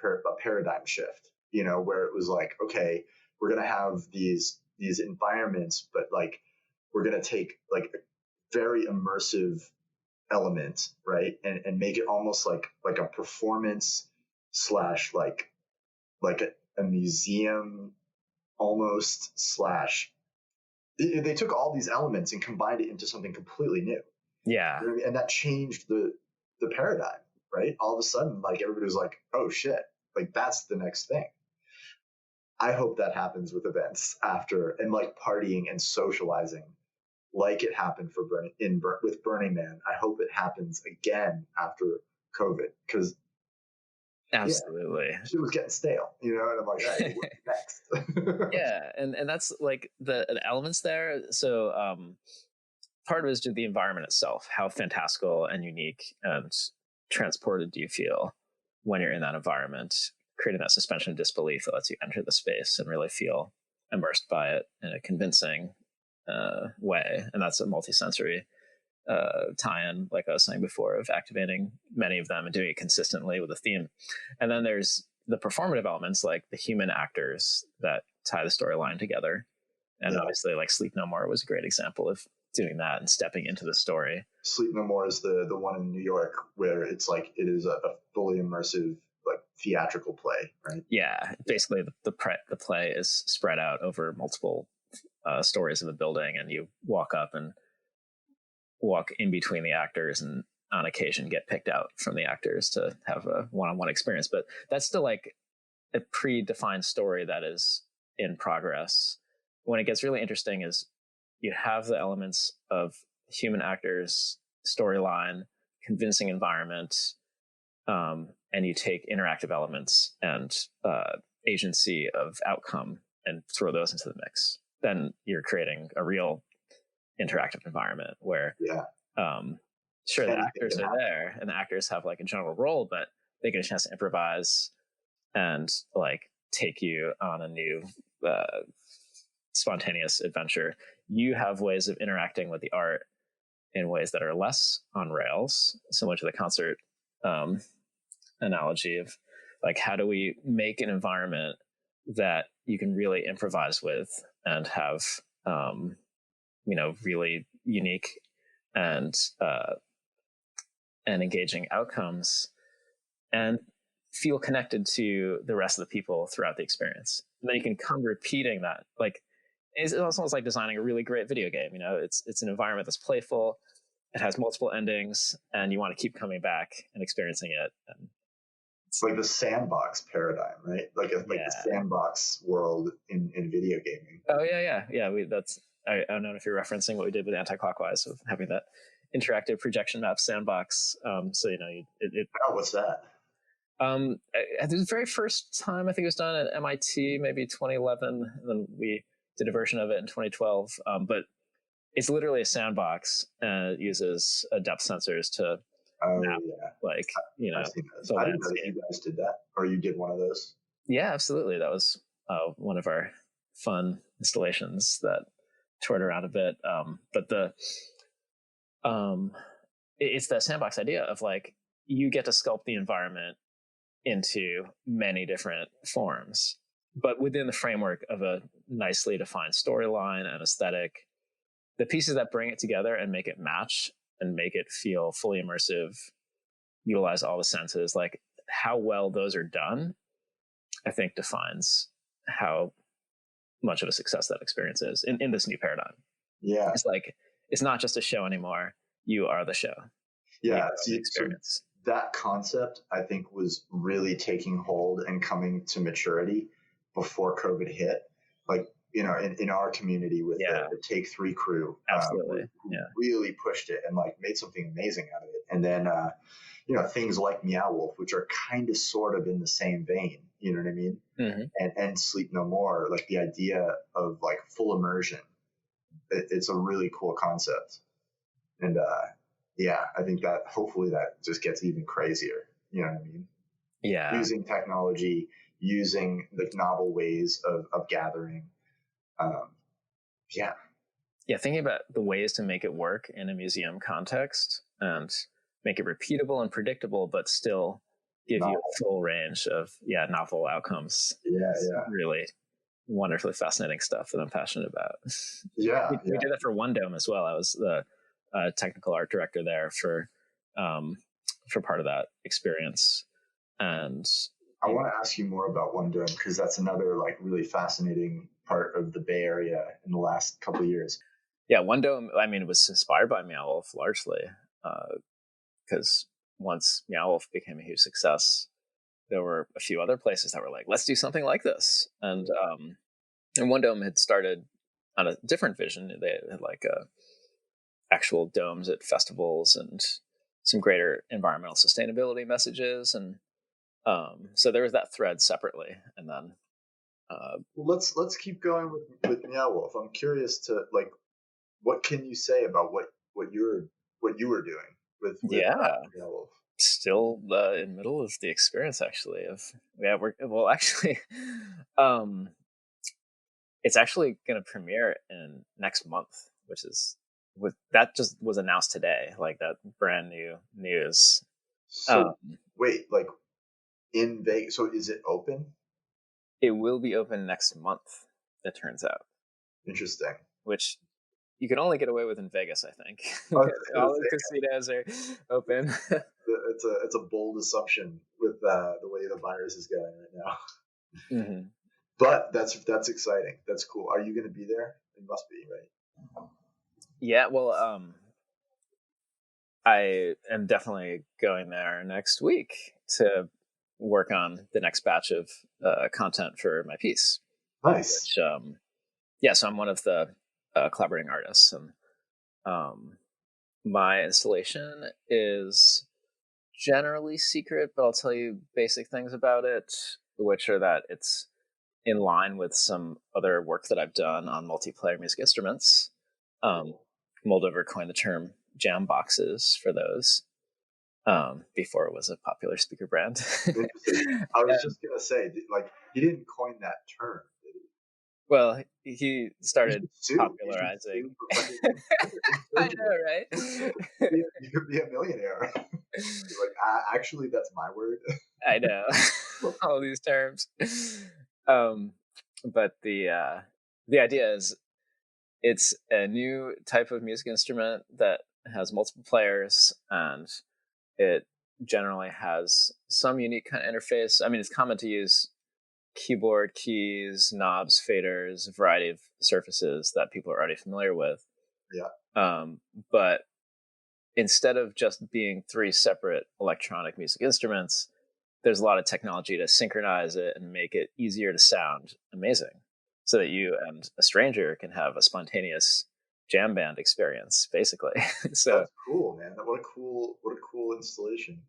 paradigm shift. Where it was like, okay, we're gonna have these environments, but like we're gonna take like a very immersive element, right, and make it almost like a performance / like a museum almost / they took all these elements and combined it into something completely new. Yeah. And that changed the paradigm, right? All of a sudden, like everybody was like, oh shit, like that's the next thing. I hope that happens with events after, and like partying and socializing like it happened with Burning Man. I hope it happens again after COVID, because absolutely, shit was getting stale, and I'm like, hey, what's next? Yeah, and that's like the elements there. So part of it is just the environment itself. How fantastical and unique and transported do you feel when you're in that environment, creating that suspension of disbelief that lets you enter the space and really feel immersed by it in a convincing way. And that's a multisensory tie-in, like I was saying before, of activating many of them and doing it consistently with a theme. And then there's the performative elements, like the human actors that tie the storyline together. And obviously, like Sleep No More was a great example of doing that and stepping into the story. Sleep No More is the one in New York where it's like it is a fully immersive like theatrical play, right? Yeah, basically the play is spread out over multiple stories of the building, and you walk up and walk in between the actors, and on occasion get picked out from the actors to have a one-on-one experience. But that's still like a predefined story that is in progress. When it gets really interesting is you have the elements of human actors, storyline, convincing environment, and you take interactive elements and agency of outcome and throw those into the mix. Then you're creating a real interactive environment where, sure, the actors are there and the actors have like a general role, but they get a chance to improvise and like take you on a new spontaneous adventure. You have ways of interacting with the art in ways that are less on rails, similar to the concert analogy of like, how do we make an environment that you can really improvise with and have, really unique and engaging outcomes, and feel connected to the rest of the people throughout the experience. And then you can come repeating that. Like, it's almost like designing a really great video game. It's an environment that's playful. It has multiple endings, and you want to keep coming back and experiencing it. And it's like the sandbox paradigm, right? Like the sandbox world in video gaming. Oh yeah. I don't know if you're referencing what we did with Anticlockwise, of having that interactive projection map sandbox. What's that? The very first time I think it was done at MIT, maybe 2011, and then we did a version of it in 2012. But it's literally a sandbox, and it uses depth sensors to map, like, I've seen those. I didn't know that you guys did that, or you did one of those. Yeah, absolutely. That was one of our fun installations that toured around a bit. But it's the sandbox idea of like, you get to sculpt the environment into many different forms. but within the framework of a nicely defined storyline and aesthetic. The pieces that bring it together and make it match and make it feel fully immersive, utilize all the senses, like how well those are done, I think defines how much of a success that experience is in this new paradigm. Yeah. It's like, it's not just a show anymore. You are the show. Yeah. The experience. So that concept, I think, was really taking hold and coming to maturity before COVID hit. Like, you know, in our community with the Take 3 crew, absolutely, who really pushed it and like made something amazing out of it. And then, you know, things like Meow Wolf, which are kind of sort of in the same vein, you know what I mean? Mm-hmm. And Sleep No More, like the idea of like full immersion. It's a really cool concept. And yeah, I think that hopefully that just gets even crazier. You know what I mean? Yeah. Using technology, using like novel ways of gathering. Yeah. Yeah, thinking about the ways to make it work in a museum context and make it repeatable and predictable, but still give you a full range of novel outcomes. Yeah, really wonderfully fascinating stuff that I'm passionate about. Yeah, we did that for One Dome as well. I was the technical art director there for part of that experience. And I want to ask you more about One Dome because that's another like really fascinating part of the Bay Area in the last couple of years. Yeah, One Dome, I mean, it was inspired by Meow Wolf largely because once Meow Wolf became a huge success, there were a few other places that were like, let's do something like this. And One Dome had started on a different vision. They had like actual domes at festivals and some greater environmental sustainability messages. And so there was that thread separately. And then let's keep going with Meow Wolf. I'm curious to like, what can you say about what you were doing with Meow Wolf? Still in the middle of the experience, actually. It's actually going to premiere in next month, which is that just was announced today, like that brand new news. So wait, like in Vegas, so is it open? It will be open next month, it turns out. Interesting. Which you can only get away with in Vegas, I think. All the casinos are open. It's a bold assumption with the way the virus is going right now. Mm-hmm. But that's exciting. That's cool. Are you going to be there? You must be, right? Yeah. Well, I am definitely going there next week to work on the next batch of content for my piece. Nice. Which, so I'm one of the collaborating artists, and my installation is generally secret, but I'll tell you basic things about it, which are that it's in line with some other work that I've done on multiplayer music instruments. Moldover coined the term jam boxes for those before it was a popular speaker brand. I was just going to say, like, he didn't coin that term, did he? Well, he started popularizing. I know, right? You could be a millionaire. Like, actually, that's my word. I know. All these terms. But the idea is it's a new type of music instrument that has multiple players, and it generally has some unique kind of interface. I mean, it's common to use keyboard, keys, knobs, faders, a variety of surfaces that people are already familiar with. Yeah. But instead of just being three separate electronic music instruments, there's a lot of technology to synchronize it and make it easier to sound amazing, so that you and a stranger can have a spontaneous jam band experience, basically. So that's cool, man. What a cool installation.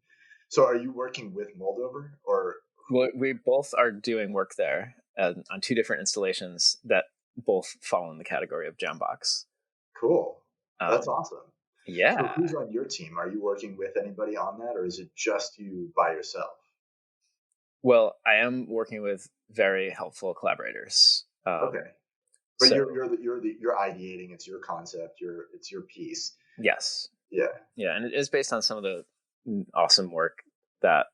So are you working with Moldover, or? Well, we both are doing work there on two different installations that both fall in the category of Jambox. Cool. That's awesome. Yeah. So who's on your team? Are you working with anybody on that, or is it just you by yourself? Well, I am working with very helpful collaborators. Okay. But so, you're ideating. It's your concept. It's your piece. Yes. Yeah. Yeah, and it is based on some of the awesome work that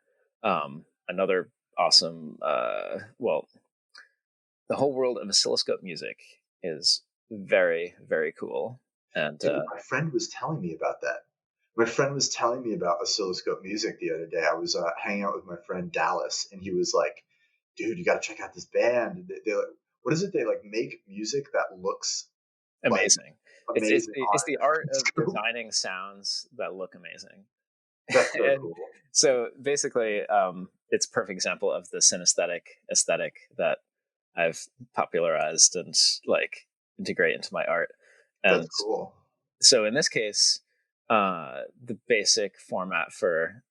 another awesome, the whole world of oscilloscope music is very, very cool. And Dude, my friend was telling me about that. My friend was telling me about oscilloscope music the other day. I was hanging out with my friend Dallas, and he was like, "Dude, you got to check out this band. They what is it? They like make music that looks like amazing. amazing It's on the an art of oscilloscope." designing sounds that look amazing. That's so And cool. so basically, it's a perfect example of the synesthetic aesthetic that I've popularized and like integrate into my art. That's And cool. so in this case, the basic format for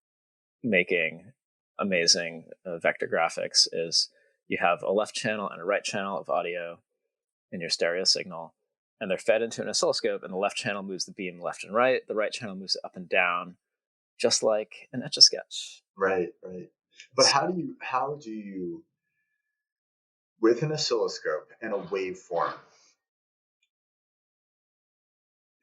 making amazing vector graphics is you have a left channel and a right channel of audio in your stereo signal, and they're fed into an oscilloscope, and the left channel moves the beam left and right, the right channel moves it up and down, just like an Etch-a-Sketch. Right, right. But how do you with an oscilloscope and a waveform?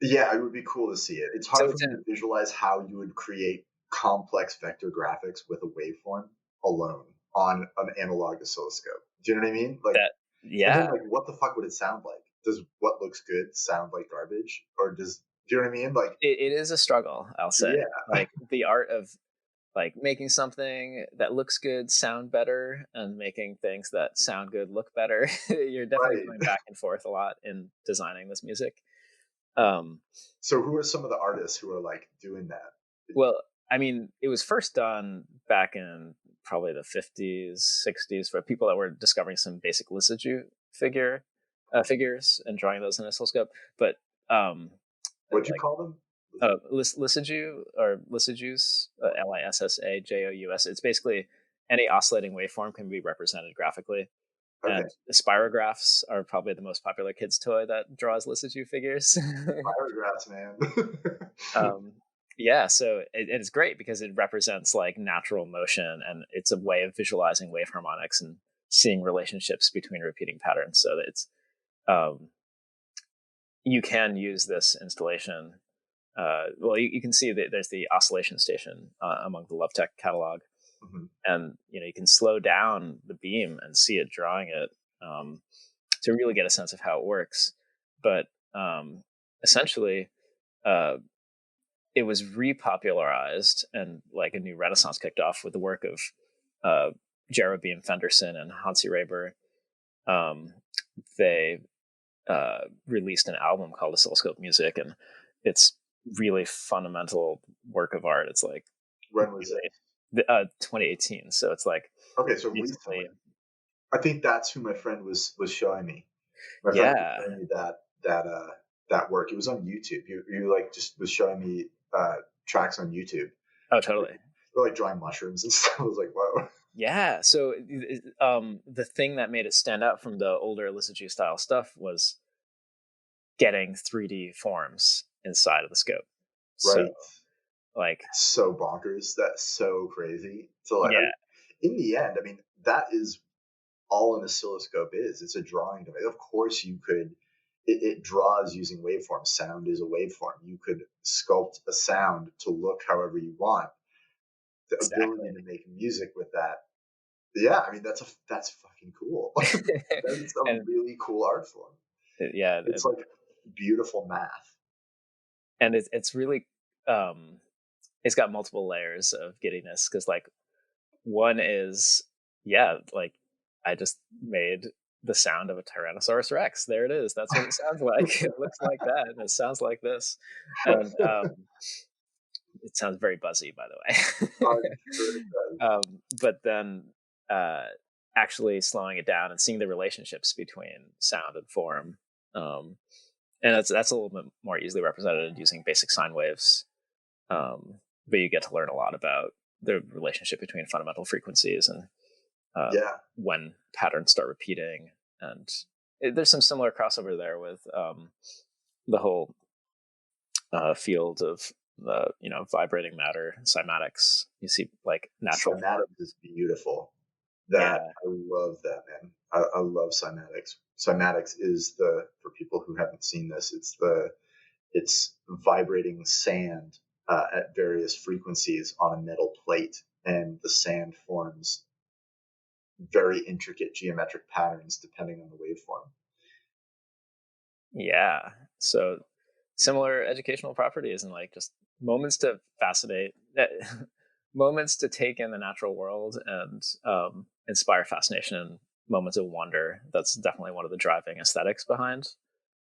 Yeah, it would be cool to see it. It's So hard for it's me to visualize how you would create complex vector graphics with a waveform alone on an analog oscilloscope. Do you know what I mean? Like, that, and then yeah, like, what the fuck would it sound like? Does what looks good sound like garbage, or does do you know what I mean? Like, it is a struggle, I'll say. yeah, Like the art of like making something that looks good sound better and making things that sound good look better. You're definitely going right. back and forth a lot in designing this music. Um, So, who are some of the artists who are like doing that? well, I mean, it was first done back in probably the 50s, 60s for people that were discovering some basic Lissajous figures and drawing those in oscilloscope. But What'd you like call them? Lissajous or Lissajous, Lissajous. It's basically any oscillating waveform can be represented graphically. Okay, And spirographs are probably the most popular kids' toy that draws Lissajous figures. photographs, man. um, yeah, so it's great because it represents like natural motion, and it's a way of visualizing wave harmonics and seeing relationships between repeating patterns. So that it's um, you can use this installation. Well, you can see that there's the oscillation station among the Lovetech catalog, Mhm. and you can slow down the beam and see it drawing it to really get a sense of how it works. But essentially, uh, it was repopularized and like a new renaissance kicked off with the work of uh, Jeremy Fenderson and Hansi Reber. Um, they released an album called Oscilloscope Music, and it's really fundamental work of art. It's like When was it? 2018, so it's like Okay, so recently. recently. I think that's who my friend was showing me. My friend was Yeah. showing me that work. It was on YouTube. You like just was showing me tracks on YouTube. Oh, totally. They're like drawing mushrooms and stuff. I was like, whoa. Yeah. So the thing that made it stand out from the older Lissajous style stuff was getting 3D forms inside of the scope. So Right. like, That's so bonkers. That's so crazy. So like, yeah, in the end, I mean, that is all an oscilloscope is. It's a drawing device. Of course, you could. It draws using waveforms. Sound is a waveform. You could sculpt a sound to look however you want. The exactly. ability to make music with that. Yeah, I mean that's fucking cool. That's a And really cool art form. yeah, It's like beautiful math. and it's really um it's got multiple layers of giddiness because like one is, yeah, like I just made the sound of a Tyrannosaurus Rex. There it is. That's what it sounds like. It looks like that, and it sounds like this. And it sounds very buzzy, by the way. I'm sure it does. But then uh, actually slowing it down and seeing the relationships between sound and form, and that's a little bit more easily represented using basic sine waves. But you get to learn a lot about the relationship between fundamental frequencies and Yeah, when patterns start repeating. And there's some similar crossover there with the whole field of vibrating matter, cymatics. You see like natural form. cymatics is beautiful. Yeah, That I love that, man. I love cymatics. Cymatics is the for people who haven't seen this. It's vibrating sand at various frequencies on a metal plate, and the sand forms very intricate geometric patterns depending on the waveform. Yeah. So similar educational properties and like just moments to fascinate, moments to take in the natural world and inspire fascination and moments of wonder. That's definitely one of the driving aesthetics behind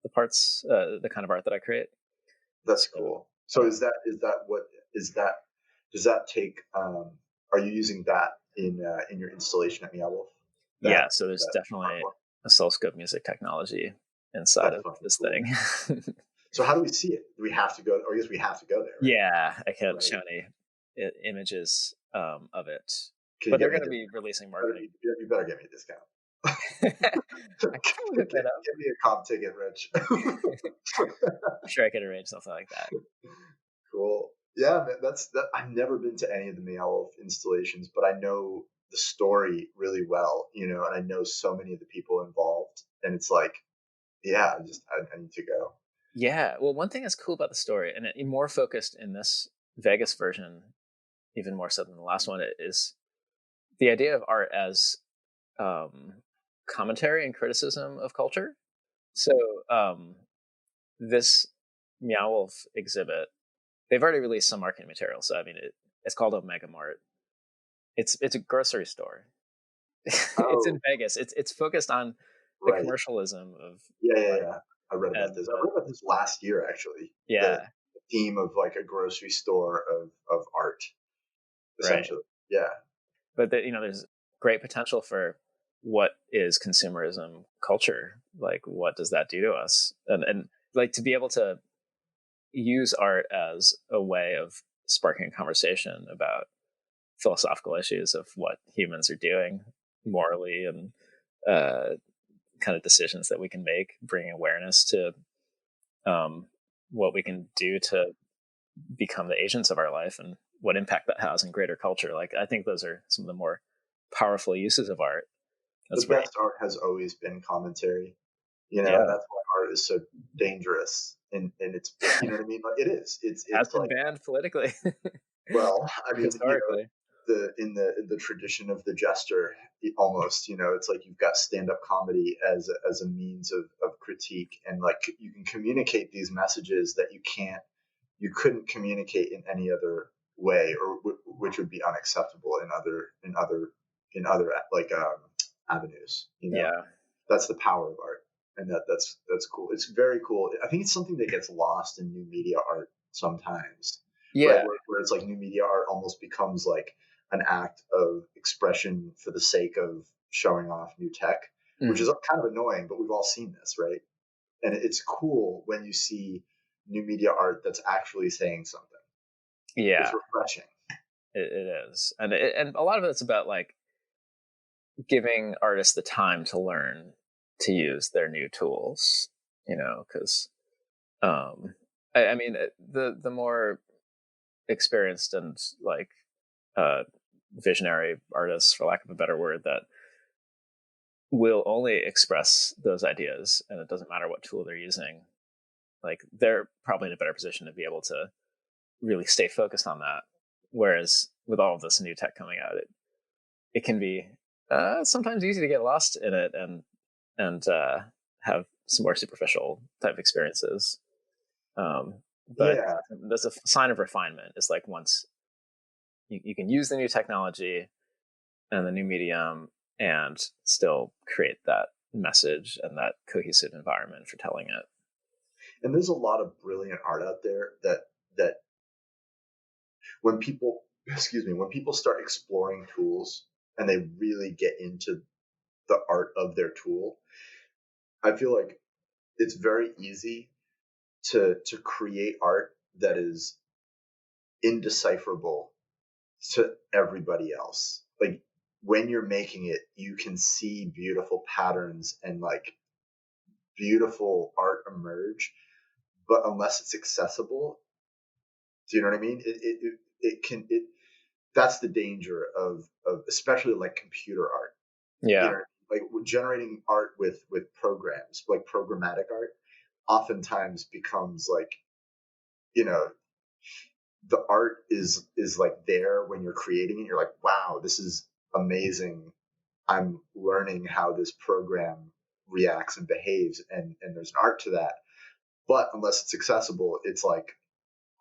the kind of art that I create. That's cool. So is that what is that? Does that take? Are you using that in your installation at Meow Wolf? Yeah. So there's that definitely artwork? oscilloscope music technology inside That's of fucking this cool. thing. So how do we see it? Do we have to go? Or I guess we have to go there. Right? Yeah, I can't show any images of it, Can but you they're get going to me? be releasing marketing. You better get me a discount. I can look that up. Give me a comp ticket, Rich. I'm sure I could arrange something like that. Cool. Yeah, man, that's that. I've never been to any of the Meow Wolf installations, but I know the story really well, you know, and I know so many of the people involved, and it's like, yeah, I need to go. Yeah, well, one thing that's cool about the story, and more focused in this Vegas version, even more so than the last one, is the idea of art as um, commentary and criticism of culture. So this Meow Wolf exhibit, they've already released some marketing material. So I mean, it's called Omega Mart. It's a grocery store. It's in Oh, Vegas. It's focused on the right. commercialism of art Yeah. I read about and this. I read about this last year, actually. The yeah, theme of like a grocery store of art, right. essentially. Yeah. But there's great potential for what is consumerism culture. Like, what does that do to us? And like to be able to use art as a way of sparking a conversation about philosophical issues of what humans are doing morally and uh, kind of decisions that we can make, bringing awareness to um, what we can do to become the agents of our life and what impact that has in greater culture. Like, I think those are some of the more powerful uses of art. The That's where, best art has always been commentary. You know, yeah, that's why art is so dangerous. And it's, you know what I mean? Like it is. has It's been like, banned politically, well, I mean, you know, historically. the tradition of the jester, almost, you know, it's like you've got stand-up comedy as a means of critique, and like you can communicate these messages that you couldn't communicate in any other way, or which would be unacceptable in other like avenues, you know. Yeah, That's the power of art, and that's cool. It's very cool. I think it's something that gets lost in new media art sometimes, right? yeah, Where it's like new media art almost becomes like an act of expression for the sake of showing off new tech, which is mm, kind of annoying, but we've all seen this, right? And it's cool when you see new media art that's actually saying something. It's yeah. refreshing. It is, and a lot of it's about like giving artists the time to learn to use their new tools. Because I mean, the more experienced and like uh, visionary artists, for lack of a better word, that will only express those ideas, and it doesn't matter what tool they're using. Like they're probably in a better position to be able to really stay focused on that. Whereas with all of this new tech coming out, it can be sometimes easy to get lost in it and have some more superficial type experiences. But I think Yeah, that's a sign of refinement. It's like once you can use the new technology and the new medium and still create that message and that cohesive environment for telling it. and there's a lot of brilliant art out there that when people when people start exploring tools and they really get into the art of their tool, I feel like it's very easy to create art that is indecipherable to everybody else. Like when you're making it, you can see beautiful patterns and like beautiful art emerge, but unless it's accessible, do you know what I mean? It can it That's the danger of especially like computer art. You Yeah. know, like generating art with programs, like programmatic art, oftentimes becomes like, you know, the art is like there when you're creating it. You're like, wow, this is amazing. I'm learning how this program reacts and behaves, and there's an art to that. But unless it's accessible, it's like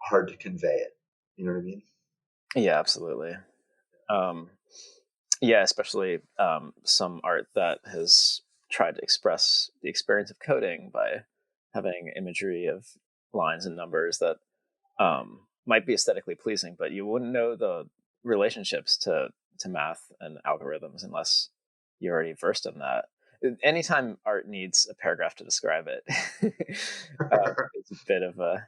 hard to convey it. You know what I mean? Yeah, absolutely. Um, yeah, especially some art that has tried to express the experience of coding by having imagery of lines and numbers that might be aesthetically pleasing, but you wouldn't know the relationships to math and algorithms unless you're already versed in that. Anytime art needs a paragraph to describe it, it's a bit of a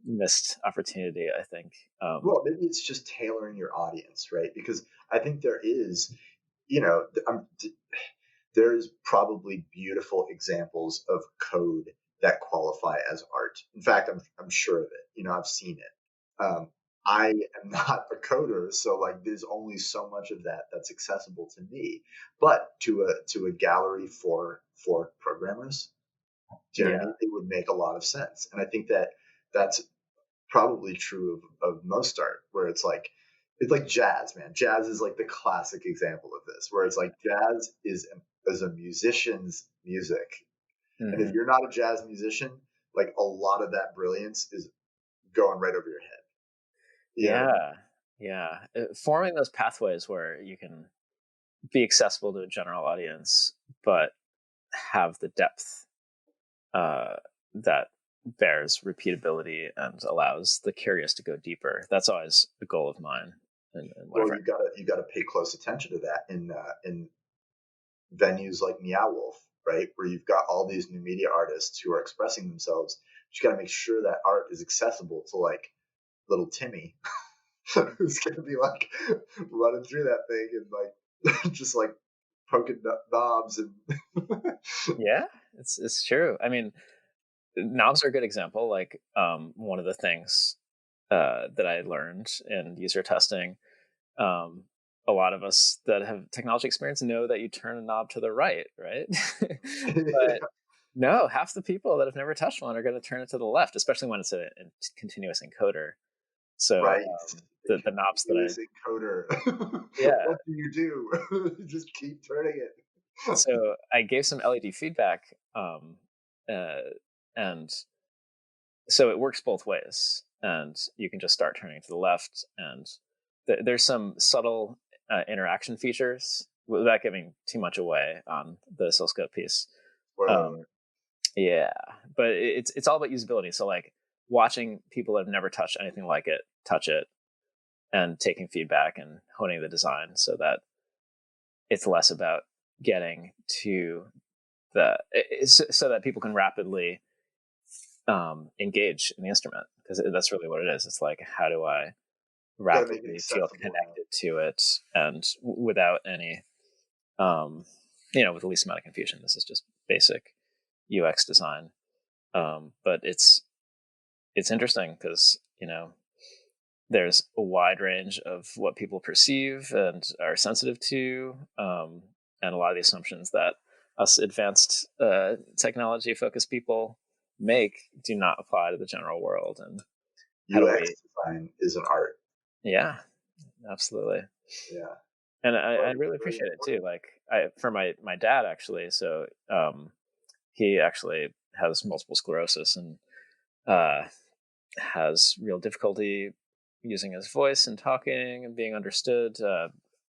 missed opportunity, I think. Well, maybe it's just tailoring your audience, right? Because I think there is, you know, there's probably beautiful examples of code that qualify as art. In fact, I'm sure of it. You know, I've seen it. I am not a coder, so like there's only so much of that that's accessible to me. But to a gallery for programmers, do you know what I Yeah, mean? It would make a lot of sense. And I think that that's probably true of most art, where it's like jazz, man. Jazz is like the classic example of this, where it's like jazz is a musician's music, and if hmm you're not a jazz musician, like a lot of that brilliance is going right over your head. You know what I mean? yeah, yeah. Forming those pathways where you can be accessible to a general audience, but have the depth uh, that bears repeatability and allows the curious to go deeper. That's always a goal of mine. And Well, whatever. you gotta pay close attention to that in venues like Meow Wolf, right, where you've got all these new media artists who are expressing themselves. You got to make sure that art is accessible to like little Timmy, who's gonna be like running through that thing and like just like poking knobs and Yeah, it's true. I mean, knobs are a good example. Like one of the things that I learned in user testing, um, a lot of us that have technology experience know that you turn a knob to the right, right? But no, half the people that have never touched one are going to turn it to the left, especially when it's a continuous encoder. So right, the knobs that I continuous encoder. yeah, What do? You just keep turning it. so I gave some LED feedback, uh, and so it works both ways, and you can just start turning to the left, and there's some subtle interaction features without giving too much away on the oscilloscope piece. Spoiler Um, alert. yeah, but it's all about usability. So like watching people that have never touched anything like it touch it and taking feedback and honing the design so that it's less about getting to so that people can rapidly engage in the instrument, because that's really what it is. It's like, how do I Got to make it rapidly feel accessible, man. connected to it and without any um, with the least amount of confusion. This is just basic UX design, but it's interesting because there's a wide range of what people perceive and are sensitive to, and a lot of the assumptions that us advanced technology focused people make do not apply to the general world. And how do we? UX design is an art. Yeah, absolutely. Yeah. And Well, I it's really really appreciate it too. important. Like for my dad actually, so he actually has multiple sclerosis and uh, has real difficulty using his voice and talking and being understood.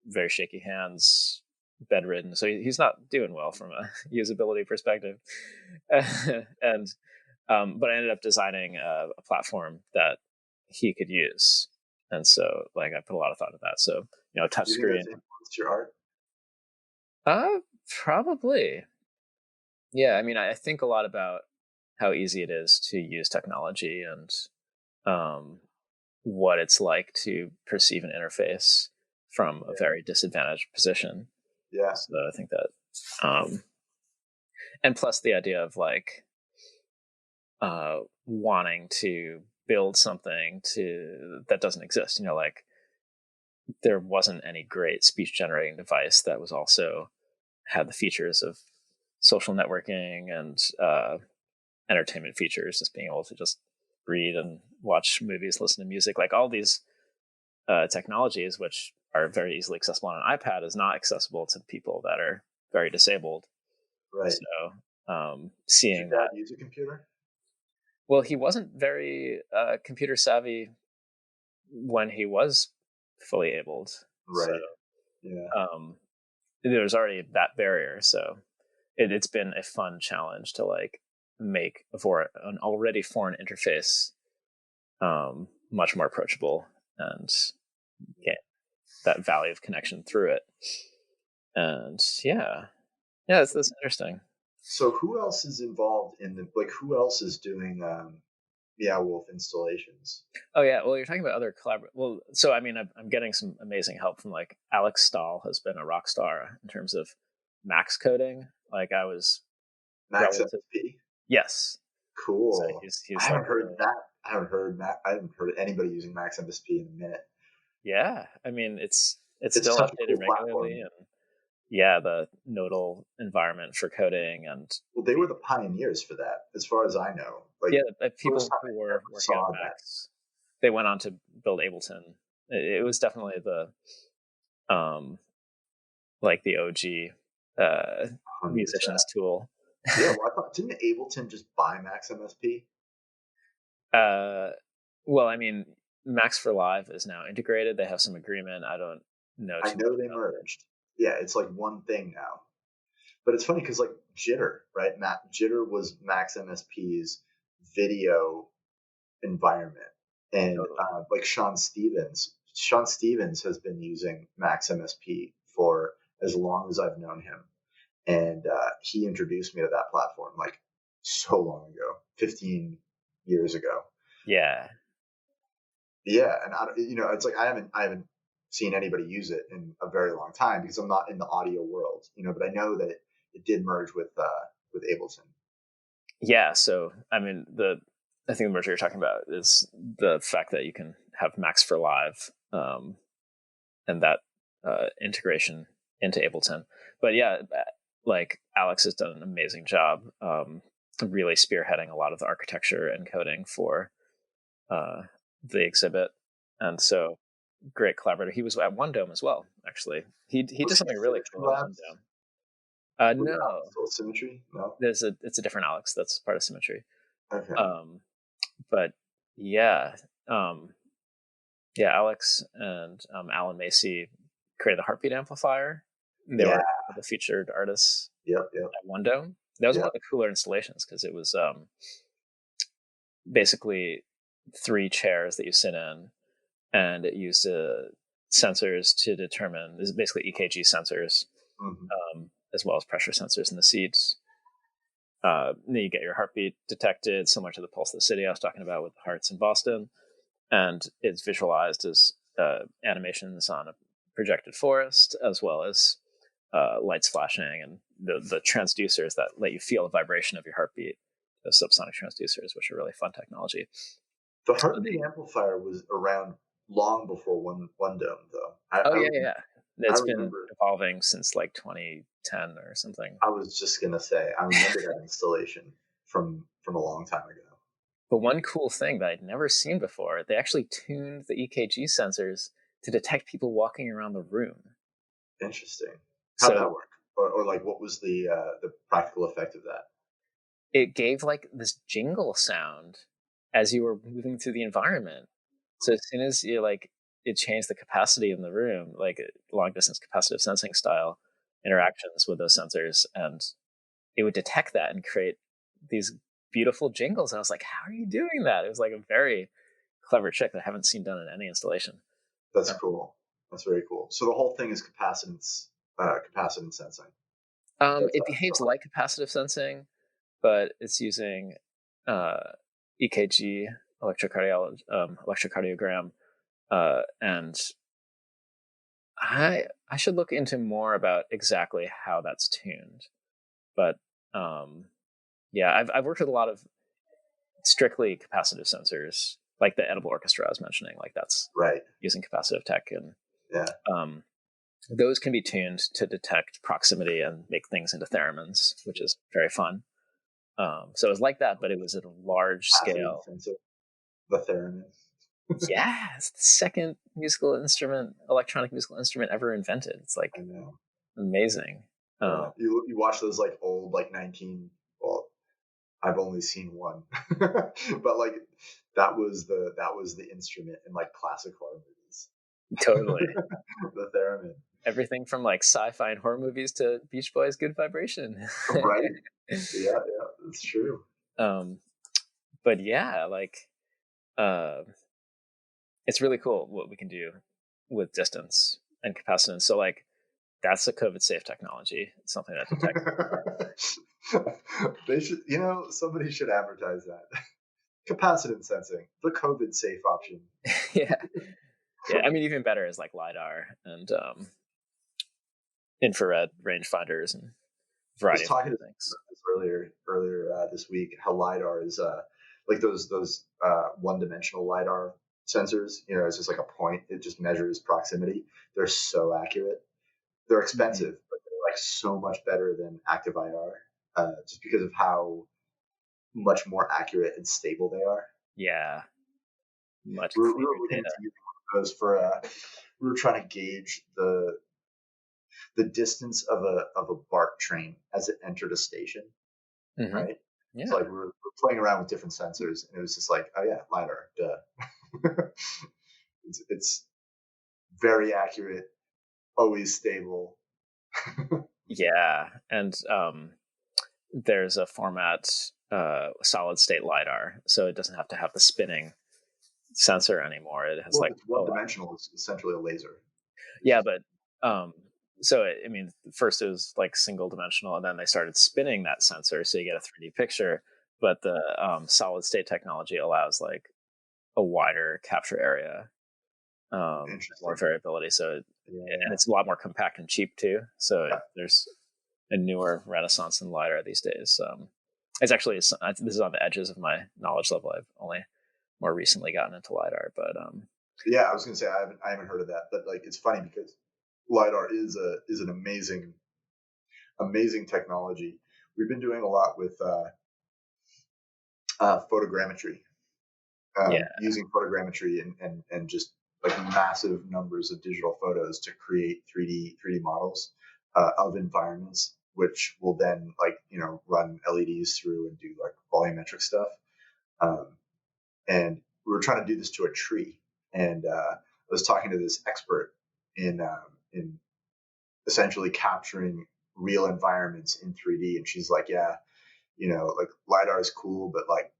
Very shaky hands, bedridden, so he's not doing well from a usability perspective. And but I ended up designing a platform that he could use, and so like I put a lot of thought into that. So Do you think touchscreen. that's influenced your art? Probably. Yeah, I mean, I think a lot about how easy it is to use technology and um, what it's like to perceive an interface from a Yeah. very disadvantaged position. Yeah. So I think that, um, and plus the idea of like wanting to build something that doesn't exist. Like there wasn't any great speech generating device that was also had the features of social networking and entertainment features, just being able to just read and watch movies, listen to music, like all these technologies, which are very easily accessible on an iPad is not accessible to people that are very disabled. Right. So Did seeing your that, dad use a computer? well, he wasn't very computer savvy when he was fully abled. So Right. Yeah. there's already that barrier. So it's been a fun challenge to like make for an already foreign interface much more approachable and get that value of connection through it. And yeah, that's interesting. So who else is involved in the like? Who else is doing Meow Wolf installations? Oh yeah, well you're talking about other well, so I mean I'm getting some amazing help from like Alex Stahl has been a rock star in terms of max coding. Like I was Max relative, MSP. yes. So Cool. he's I like haven't heard that. I haven't heard anybody using Max MSP in a minute. yeah. I mean it's It's still such a updated cool regularly, platform. and yeah, the nodal environment for coding, and Well, they were the pioneers for that, as far as I know. Like yeah, first people time who I were ever working on saw that. Max, they went on to build Ableton. It was definitely the um like the OG 100%. musician's tool. Yeah, well, I thought didn't Ableton just buy Max MSP? Uh, well, I mean, Max for Live is now integrated. They have some agreement. I don't know I too much know they about it. merged. Yeah, it's like one thing now. But it's funny because like Jitter, right? Jitter was Max MSP's video environment, and Totally. like Sean Stevens. Sean Stevens has been using Max MSP for as long as I've known him, and he introduced me to that platform like so long ago, 15 years ago. Yeah. Yeah, and it's like I haven't seen anybody use it in a very long time because I'm not in the audio world, but I know that it did merge with Ableton. Yeah. So, I mean, I think the merger you're talking about is the fact that you can have Max for Live, and that integration into Ableton. But yeah, like Alex has done an amazing job, really spearheading a lot of the architecture and coding for the exhibit. And so great collaborator. He was at One Dome as well, actually. He Was did he something really Symmetry cool at One Labs? Dome. Was it No, still Symmetry? No. it's a different Alex that's part of Symmetry. Okay. But yeah, um, yeah, Alex and Alan Macy created the Heartbeat amplifier. They Yeah. were the featured artists Yep. Yep. at One Dome. That was one Yep. of the cooler installations because it was basically 3 chairs that you sit in, and it used sensors to determine, this is basically EKG sensors, Mm-hmm. as well as pressure sensors in the seats. Then you get your heartbeat detected, similar to the Pulse of the City I was talking about with the hearts in Boston. And it's visualized as animations on a projected forest, as well as lights flashing and the transducers that let you feel the vibration of your heartbeat, the subsonic transducers, which are really fun technology. The Heartbeat amplifier was around long before One Dome, though. Oh yeah. I It's been remember. evolving since like 2010 or something. I was just gonna say I remember that installation from a long time ago. But one cool thing that I'd never seen before, they actually tuned the EKG sensors to detect people walking around the room. Interesting. How'd So that work? Or like, what was the practical effect of that? it gave like this jingle sound as you were moving through the environment. So as soon as you like, it changed the capacity in the room, like long distance capacitive sensing style interactions with those sensors, and it would detect that and create these beautiful jingles. And I was like, how are you doing that? It was like a very clever trick that I haven't seen done in any installation. That's cool. That's very cool. So the whole thing is capacitance sensing. That's It behaves like capacitive sensing, but it's using EKG, electrocardiogram, and I should look into more about exactly how that's tuned. But yeah, I've worked with a lot of strictly capacitive sensors, like the edible orchestra I was mentioning. Like that's right. using capacitive tech, and Yeah. those can be tuned to detect proximity and make things into theremins, which is very fun. So it was like that, but it was at a large Capacitive scale. sensor. The theremin. Yeah, it's the second electronic musical instrument ever invented. It's like I know. amazing. Yeah. You watch those like old like 19. Well, I've only seen one, but like that was the instrument in like classic horror movies. Totally. The theremin. Everything from like sci-fi and horror movies to Beach Boys' Good Vibration. Right? Yeah, that's true. um, but yeah, like uh, it's really cool what we can do with distance and capacitance. So like that's a COVID safe technology. It's something that detects. They should, somebody should advertise that. Capacitance sensing, the COVID safe option. Yeah, yeah. I mean, even better is like lidar and infrared rangefinders and I was variety of talking to things. this earlier this week. How lidar is like those one-dimensional lidar sensors. It's just like a point. It just measures proximity. They're so accurate. They're expensive, but they're like so much better than active IR, just because of how much more accurate and stable they are. Yeah, much We cleaner were looking data. into using one of those for. We were trying to gauge the distance of a BART train as it entered a station, Mm-hmm. right? So Yeah, like we're playing around with different sensors, and it was just like, oh yeah, lidar, duh. It's very accurate, always stable. yeah, and there's a format solid state lidar, so it doesn't have to have the spinning sensor anymore. It has Well, if like it's one dimensional, it's essentially a laser. It's yeah, just but so I mean, first it was like single dimensional, and then they started spinning that sensor, so you get a 3D picture. But the solid state technology allows like a wider capture area, more interesting. variability. So and Yeah, it's a lot more compact and cheap too. So yeah. there's a newer renaissance in lidar these days. It's actually this is on the edges of my knowledge level. I've only more recently gotten into lidar, but Yeah, I was gonna say I haven't heard of that, but like it's funny because lidar is an amazing technology. We've been doing a lot with photogrammetry, yeah, using photogrammetry and just like massive numbers of digital photos to create 3D models of environments, which will then like run LEDs through and do like volumetric stuff. Um, and we were trying to do this to a tree, and I was talking to this expert in essentially capturing real environments in 3D, and she's like, yeah, like lidar is cool, but like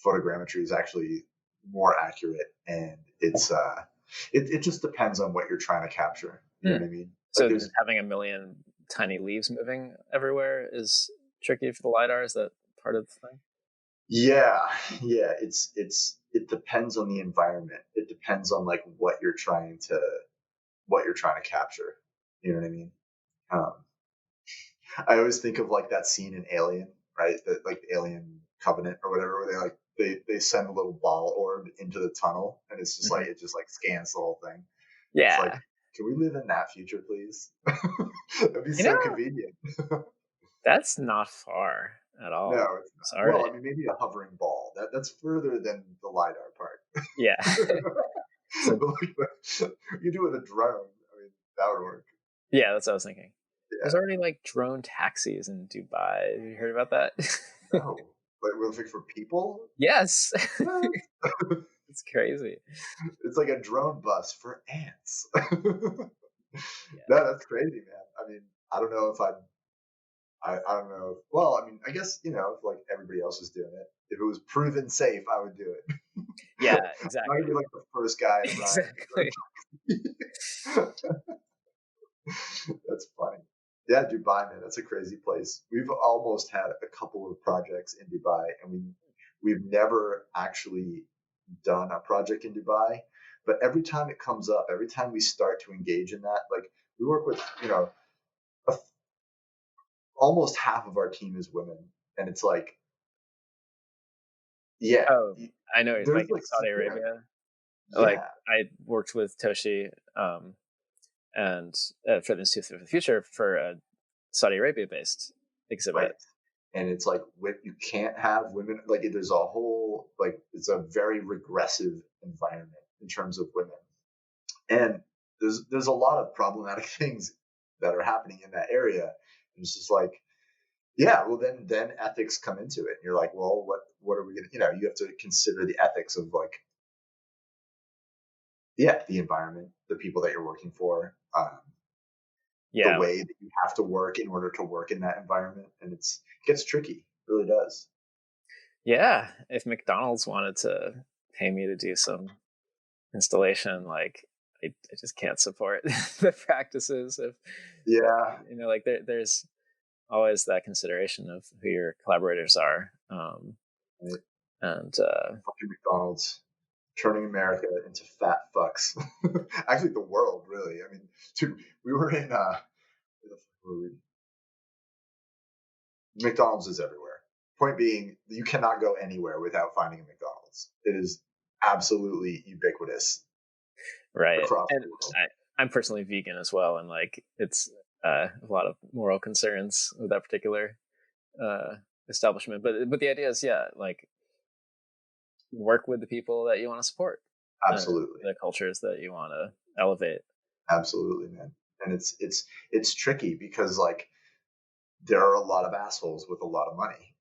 photogrammetry is actually more accurate, and it just depends on what you're trying to capture. You know hmm. what I mean? Like So just there's having a million tiny leaves moving everywhere is tricky for the lidar. Is that part of the thing? yeah, yeah, it depends on the environment. It depends on like what you're trying to capture. You know what I mean? Um, I always think of like that scene in Alien, right? That like Alien Covenant or whatever, where they send a little ball orb into the tunnel, and it's just Hmm. like it just like scans the whole thing. It's like, Yeah, can we live in that future, please? That'd be you so know convenient. that's not far at No, all. it's not. Sorry. Well, I mean, maybe a hovering ball. That's further than the lidar part. Yeah. So But like, you do it with a drone. I mean, that would work. yeah, that's what I was thinking. There's Yeah. already like drone taxis in Dubai. Have you heard about that? No. Like, real quick for people. Yes. What? It's crazy. It's like a drone bus for ants. Yeah. No, that's crazy, man. I mean, I don't know if I don't know. Well, I mean, I guess, if like everybody else is doing it, if it was proven safe, I would do it. Yeah, I'm not exactly. gonna be like the first guy to ride Exactly. the drone. That's funny. Yeah, Dubai, man, that's a crazy place. We've almost had a couple of projects in Dubai, and we've never actually done a project in Dubai. But every time it comes up, every time we start to engage in that, like we work with, a, almost half of our team is women, and it's like, yeah, Oh, I know. there's Like in like, Saudi yeah, Arabia, like yeah, I worked with Toshi, and for the Institute for the Future for a Saudi Arabia based right. exhibit. And it's like you can't have women, like there's a whole, like it's a very regressive environment in terms of women. And there's a lot of problematic things that are happening in that area. And it's just like, yeah, well then ethics come into it. And you're like, well, what are we gonna, you have to consider the ethics of like, yeah, the environment, the people that you're working for, the way that you have to work in order to work in that environment. And it gets tricky. It really does. Yeah. If McDonald's wanted to pay me to do some installation, like I just can't support the practices of, like there's always that consideration of who your collaborators are. Right. And fucking McDonald's turning America into fat fucks. Actually, the world, really. I mean, dude, we were in McDonald's is everywhere. Point being, you cannot go anywhere without finding a McDonald's. It is absolutely ubiquitous. Right. Across And the world. I'm personally vegan as well, and like it's a lot of moral concerns with that particular establishment. But the idea is, like work with the people that you want to support. Absolutely. The cultures that you want to elevate. Absolutely, man. And it's tricky because like there are a lot of assholes with a lot of money.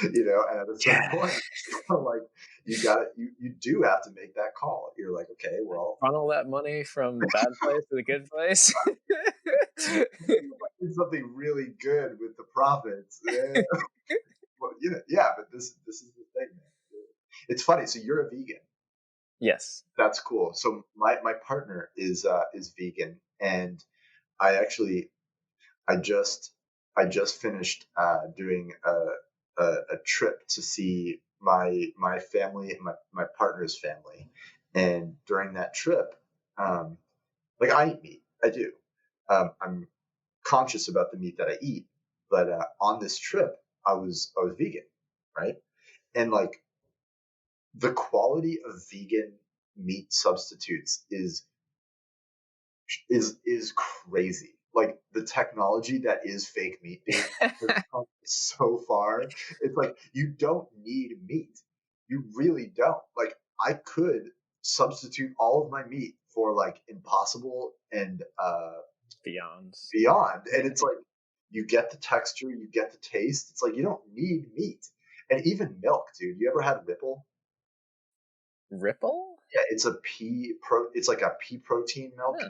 And at a certain point, like you do have to make that call. You're like, okay, well, funnel that money from the bad place to the good place. Do something really good with the profits. Well, but this is the thing, man. It's funny. So you're a vegan. Yes. That's cool. So my partner is vegan, and I just finished doing a trip to see my family and my partner's family, and during that trip, like I eat meat. I do. I'm conscious about the meat that I eat, but on this trip, I was vegan, right? And like the quality of vegan meat substitutes is crazy. Like the technology that is fake meat, dude, has come so far. It's like you don't need meat. You really don't. Like I could substitute all of my meat for like Impossible and Beyond. And it's like you get the texture, you get the taste. It's like you don't need meat. And even milk, dude. You ever had Ripple? Ripple? Yeah, it's it's like a pea protein milk. Yeah.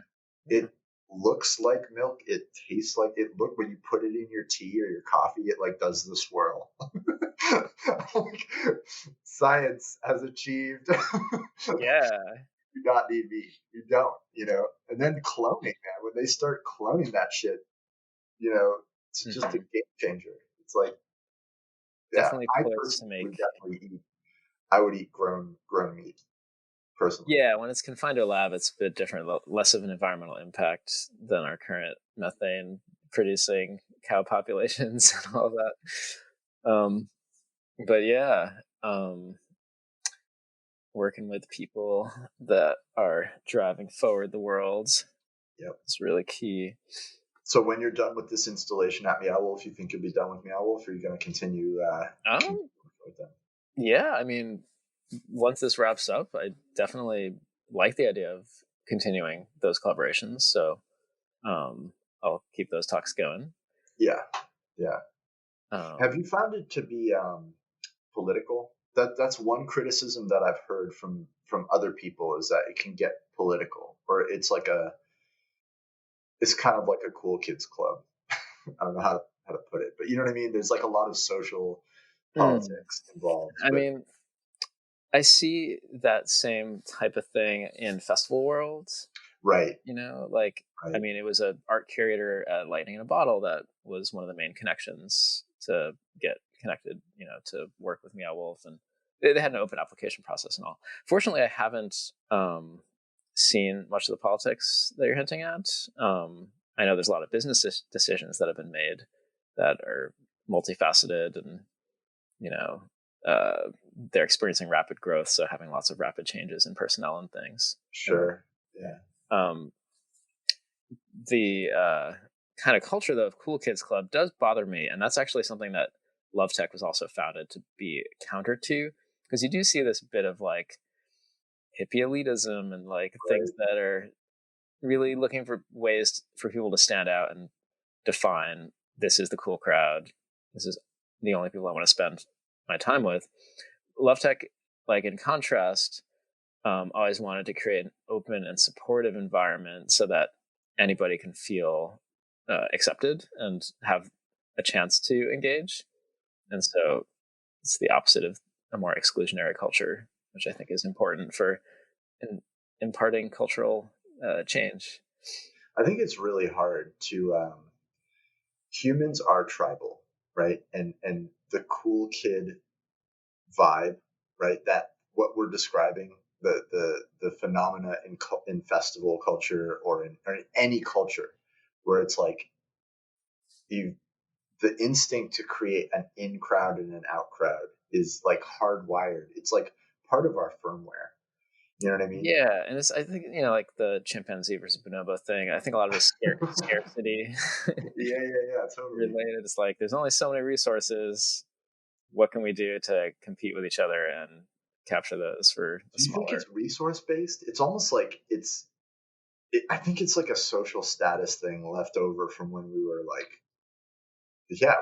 It looks like milk. It tastes like it. Look, when you put it in your tea or your coffee, it like does the swirl. Like, science has achieved. Yeah. You do not need meat. You don't, And then cloning, man. When they start cloning that shit, it's just a game changer. It's like, definitely I poised to make. I would eat grown meat. Personally. Yeah, when it's confined to a lab, it's a bit different, less of an environmental impact than our current methane producing cow populations and all that. But yeah, working with people that are driving forward the world is really key. So when you're done with this installation at Meow Wolf, you think you'll be done with Meow Wolf, or are you going to continue with them? Yeah, I mean, once this wraps up, I definitely like the idea of continuing those collaborations. So I'll keep those talks going. Yeah. Have you found it to be political? That's one criticism that I've heard from other people, is that it can get political, or it's kind of like a cool kids club. I don't know how to put it, but you know what I mean? There's like a lot of social politics involved. I mean, I see that same type of thing in festival worlds. Right. Right. I mean, it was an art curator at Lightning in a Bottle that was one of the main connections to get connected, to work with Meow Wolf, and they had an open application process and all. Fortunately, I haven't seen much of the politics that you're hinting at. I know there's a lot of business decisions that have been made that are multifaceted, and they're experiencing rapid growth, so having lots of rapid changes in personnel and things. Sure. Yeah. The kind of culture, though, of Cool Kids Club does bother me, and that's actually something that Lovetech was also founded to be counter to, because you do see this bit of like hippie elitism and like things that are really looking for ways for people to stand out and define, this is the cool crowd, this is the only people I want to spend my time with. Lovetech, like in contrast, always wanted to create an open and supportive environment so that anybody can feel accepted and have a chance to engage. And so it's the opposite of a more exclusionary culture, which I think is important for imparting cultural change. I think it's really hard to humans are tribal, right? And the cool kid vibe, right? That what we're describing, the phenomena in festival culture or in any culture, where it's like you the instinct to create an in crowd and an out crowd is like hardwired. It's like part of our firmware. You know what I mean? Yeah, and it's, I think, like the chimpanzee versus bonobo thing. I think a lot of it's scarcity Yeah, totally. related. It's like there's only so many resources. What can we do to compete with each other and capture those for a Do you think smaller? it's resource based? It's almost like I think it's like a social status thing left over from when we were like, yeah,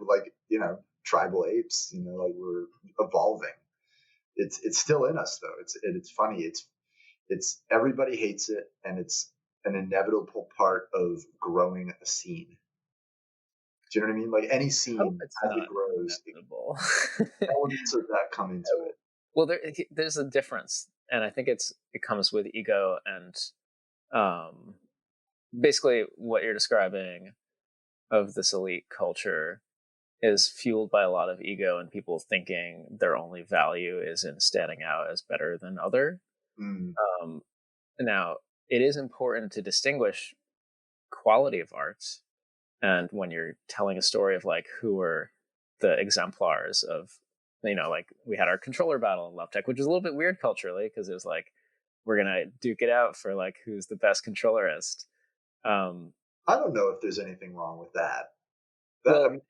like, tribal apes, like we're evolving. It's still in us though. It's funny. It's everybody hates it, and it's an inevitable part of growing a scene. Do you know what I mean? Like any I hope scene, it's as it not grows, inevitable. elements of that come into it. Well, there's a difference, and I think it comes with ego and um, basically what you're describing of this elite culture is fueled by a lot of ego and people thinking their only value is in standing out as better than other. Mm, Um, Now, it is important to distinguish quality of art, and when you're telling a story of like who are the exemplars of, like we had our controller battle in Lovetech, which is a little bit weird culturally because it was like we're gonna duke it out for like who's the best controllerist. Um, I don't know if there's anything wrong with that. I well, mean,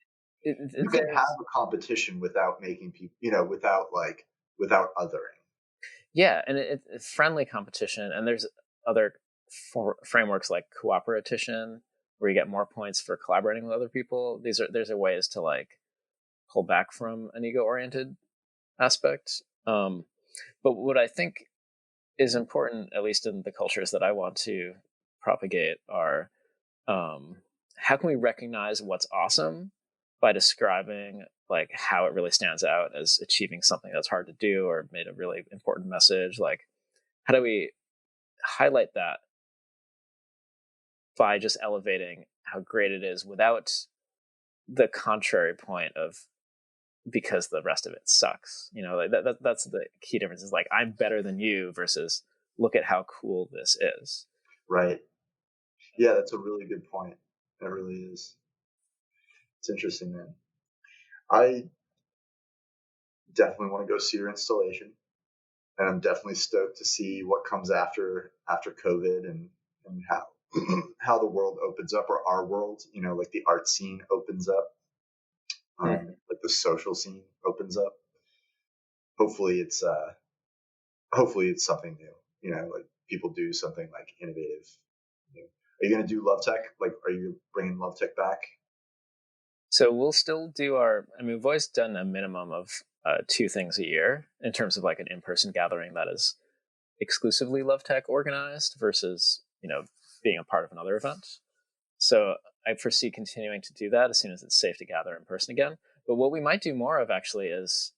you can have there's a competition without making people, without othering. yeah, and it's friendly competition, and there's other frameworks like cooperation where you get more points for collaborating with other people. There's are ways to like pull back from an ego oriented aspect. But what I think is important, at least in the cultures that I want to propagate, are how can we recognize what's awesome by describing like how it really stands out as achieving something that's hard to do or made a really important message. Like, how do we highlight that by just elevating how great it is without the contrary point of because the rest of it sucks. Like that's the key difference is like I'm better than you versus look at how cool this is. Right. Yeah, that's a really good point. That really is. It's interesting, man. I definitely want to go see your installation, and I'm definitely stoked to see what comes after COVID, and how how the world opens up, or our world, like the art scene opens up, like the social scene opens up. Hopefully, it's something new. Like people do something like innovative. Are you going to do Lovetech? Like, are you bringing Lovetech back? So we'll still do we've always done a minimum of 2 things a year in terms of like an in-person gathering that is exclusively Lovetech organized versus, being a part of another event. So I foresee continuing to do that as soon as it's safe to gather in person again. But what we might do more of actually is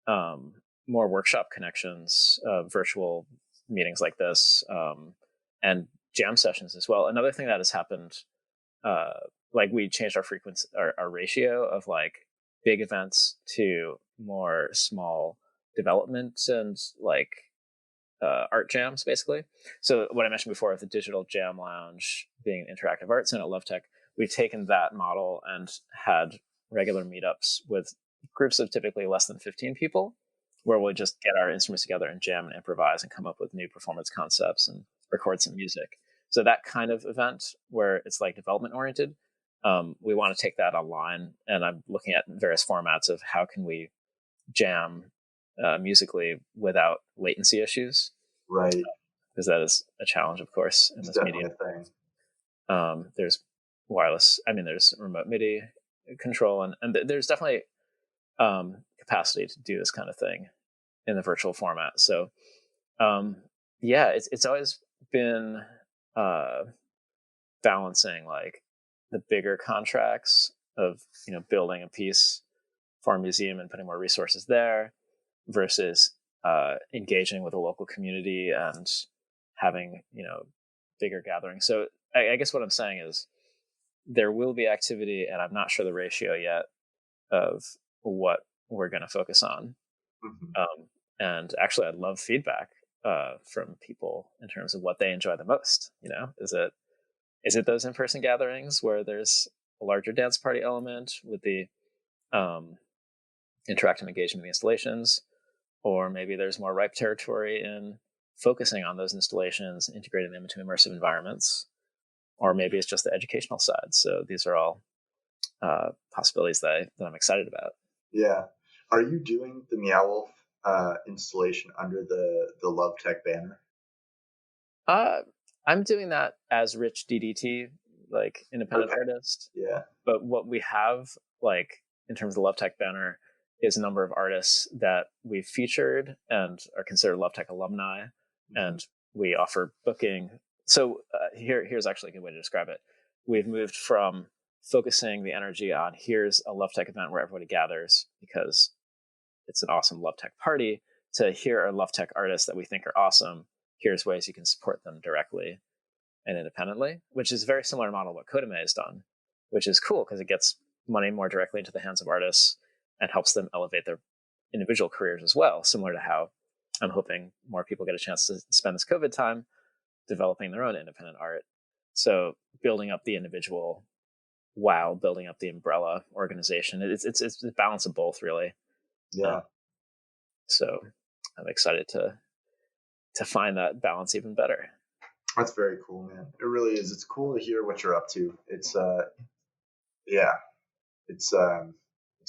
um, more workshop connections, virtual meetings like this, and jam sessions as well. Another thing that has happened, uh, like we changed our frequency, our ratio of like big events to more small development and like art jams, basically. So what I mentioned before with the digital jam lounge being an interactive art center at Lovetech, we've taken that model and had regular meetups with groups of typically less than 15 people, where we'll just get our instruments together and jam and improvise and come up with new performance concepts and record some music. So that kind of event where it's like development oriented, we want to take that online, and I'm looking at various formats of how can we jam musically without latency issues. Right. Because that is a challenge, of course, in It's this definitely medium. a thing. There's wireless. I mean, there's remote MIDI control, and there's definitely capacity to do this kind of thing in the virtual format. So, yeah, it's always been balancing like the bigger contracts of building a piece for a museum and putting more resources there versus engaging with a local community and having bigger gatherings. So I guess what I'm saying is there will be activity, and I'm not sure the ratio yet of what we're going to focus on. Mm-hmm. And actually, I'd love feedback from people in terms of what they enjoy the most. Is it those in-person gatherings where there's a larger dance party element with the interactive engagement in the installations, or maybe there's more ripe territory in focusing on those installations, integrating them into immersive environments, or maybe it's just the educational side. So these are all possibilities that I'm excited about. Yeah. Are you doing the Meow Wolf installation under the Lovetech banner? I'm doing that as Rich DDT, like independent artist. Yeah. But what we have, like in terms of the Lovetech banner, is a number of artists that we've featured and are considered Lovetech alumni, and we offer booking. So here's actually a good way to describe it. We've moved from focusing the energy on here's a Lovetech event where everybody gathers because it's an awesome Lovetech party, to here are Lovetech artists that we think are awesome. Here's ways you can support them directly and independently, which is a very similar model to what Kodame has done, which is cool because it gets money more directly into the hands of artists and helps them elevate their individual careers as well, similar to how I'm hoping more people get a chance to spend this COVID time developing their own independent art. So building up the individual while building up the umbrella organization. It's a balance of both, really. Yeah. So I'm excited to find that balance even better. That's very cool, man. It really is. It's cool to hear what you're up to. It's yeah. It's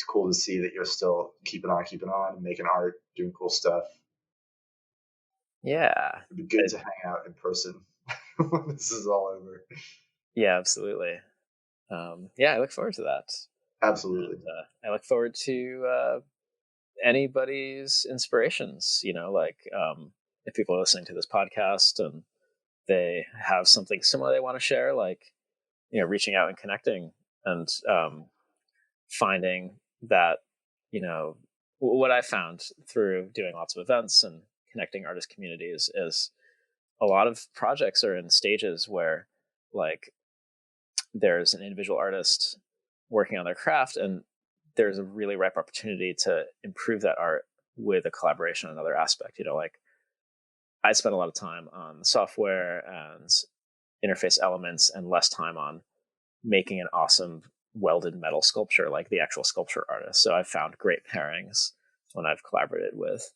cool to see that you're still keeping on, and making art, doing cool stuff. Yeah. It'd be good to hang out in person when this is all over. Yeah, absolutely. Yeah, I look forward to that. Absolutely. And, I look forward to anybody's inspirations, like if people are listening to this podcast and they have something similar they want to share, like, reaching out and connecting and finding that, what I found through doing lots of events and connecting artist communities is a lot of projects are in stages where like there's an individual artist working on their craft and there's a really ripe opportunity to improve that art with a collaboration on another aspect. Like I spent a lot of time on software and interface elements and less time on making an awesome welded metal sculpture, like the actual sculpture artist. So I've found great pairings when I've collaborated with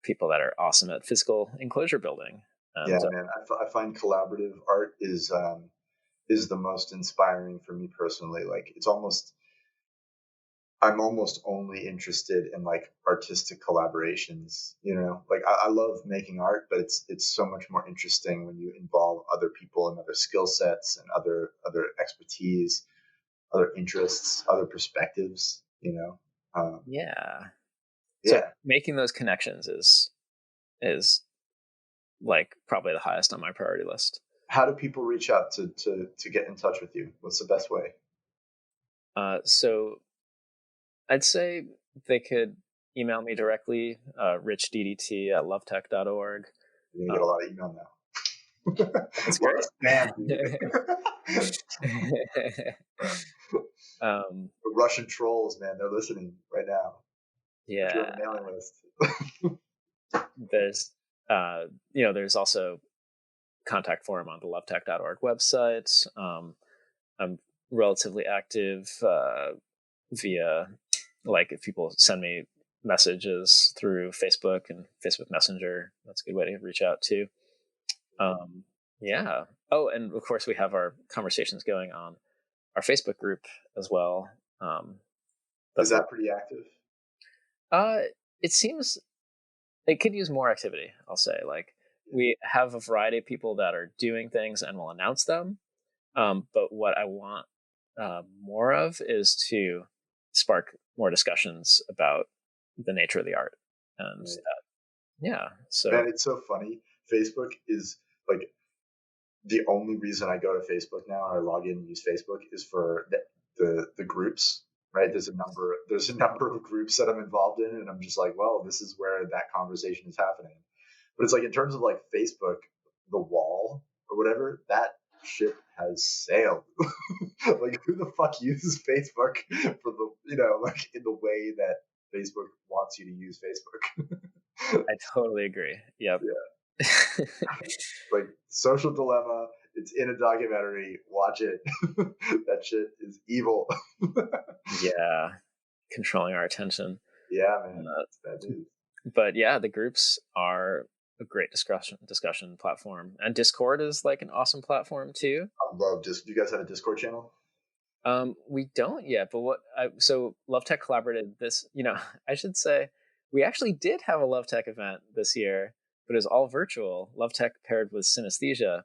people that are awesome at physical enclosure building. And, yeah, man, I find collaborative art is the most inspiring for me personally. Like I'm almost only interested in like artistic collaborations, like I love making art, but it's so much more interesting when you involve other people and other skill sets and other expertise, other interests, other perspectives, yeah. Yeah. So making those connections is like probably the highest on my priority list. How do people reach out to get in touch with you? What's the best way? So I'd say they could email me directly, richddt@lovetech.org. You're gonna get a lot of email now. That's great. The Russian trolls, man, they're listening right now. Yeah. If you're on the mailing list. There's also contact form on the lovetech.org website. I'm relatively active via, like, if people send me messages through Facebook and Facebook Messenger, that's a good way to reach out too. Yeah. Oh, and of course we have our conversations going on our Facebook group as well. Is that pretty active? It seems it could use more activity, I'll say. Like, we have a variety of people that are doing things and will announce them. But what I want more of is to spark more discussions about the nature of the art. And Right. yeah, so Man, it's so funny. Facebook is like the only reason I go to Facebook now, or I log in and use Facebook, is for the groups. Right? There's a number of groups that I'm involved in, and I'm just like, well, this is where that conversation is happening. But it's like, in terms of like Facebook, the wall or whatever, that ship has sailed. Like, who the fuck uses Facebook for the, like, in the way that Facebook wants you to use Facebook? I totally agree. Yep. Yeah. Like, social dilemma. It's in a documentary. Watch it. That shit is evil. Yeah, controlling our attention. Yeah, man. That is. But yeah, the groups are a great discussion platform, and Discord is like an awesome platform too. I love Do you guys have a Discord channel? We don't yet, but so Lovetech collaborated this. I should say we actually did have a Lovetech event this year, but it was all virtual. Lovetech paired with Synesthesia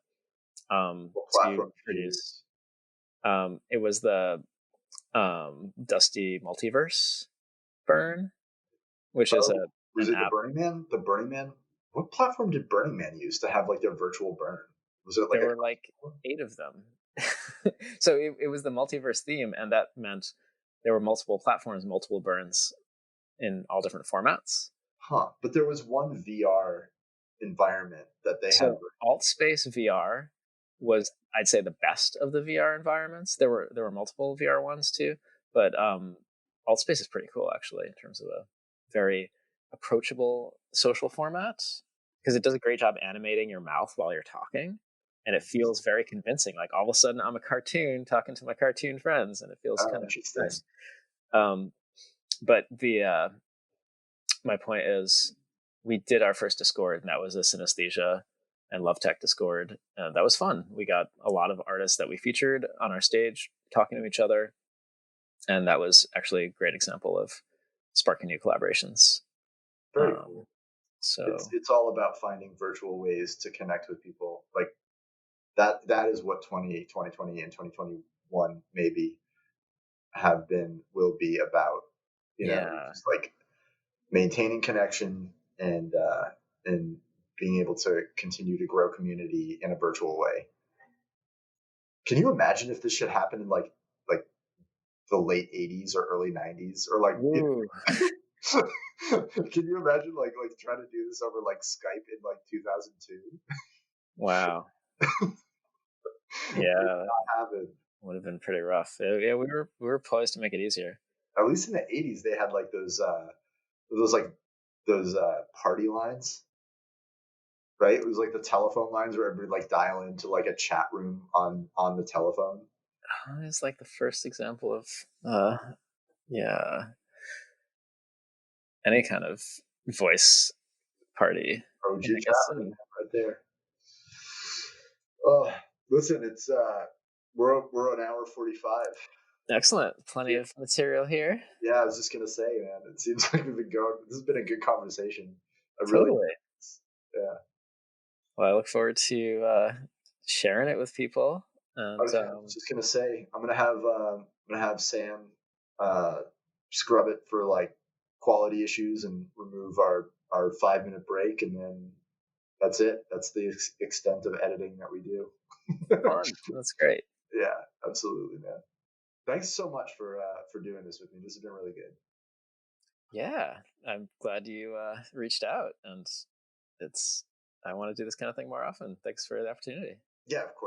What to platform do you produce. use? It was the Dusty Multiverse Burn, which is Oh, was an it the app. Burning Man? The Burning Man? What platform did Burning Man use to have like their virtual burn? Was it like There a were like 8 of them. So it was the multiverse theme, and that meant there were multiple platforms, multiple burns in all different formats. Huh? But there was one VR environment that they had. So Altspace VR was, I'd say, the best of the VR environments. There were multiple VR ones too, but Altspace is pretty cool actually in terms of a very approachable social format, because it does a great job animating your mouth while you're talking, and it feels very convincing. Like, all of a sudden I'm a cartoon talking to my cartoon friends, and it feels Oh, kind of interesting. nice. But the my point is, we did our first Discord, and that was a Synesthesia and Lovetech Discord. That was fun. We got a lot of artists that we featured on our stage talking to each other, and that was actually a great example of sparking new collaborations. Very cool. So It's all about finding virtual ways to connect with people. Like, that is what 2020 and 2021 maybe will be about. yeah, Just like maintaining connection and being able to continue to grow community in a virtual way. Can you imagine if this should happen in like the late 80s or early 90s, or like can you imagine like trying to do this over like Skype in like 2002? wow, yeah, Happen. would have been pretty rough. Yeah, we were poised to make it easier. At least in the 80s they had like those party lines, right? It was like the telephone lines where everybody like dial into like a chat room on the telephone. It's like the first example of yeah, any kind of voice party. OG I chat guess so. room right there. Oh, listen, it's we're an hour 45. Excellent. Plenty of material here. Yeah, I was just gonna say, man, it seems like we've been going. This has been a good conversation. I really, Totally. yeah. Well, I look forward to sharing it with people. And I was just gonna say, I'm gonna have Sam scrub it for like quality issues and remove our 5 minute break, and then that's it. That's the extent of editing that we do. fun. That's great. Yeah, absolutely, man. Thanks so much for doing this with me. This has been really good. Yeah, I'm glad you reached out, and I want to do this kind of thing more often. Thanks for the opportunity. Yeah, of course.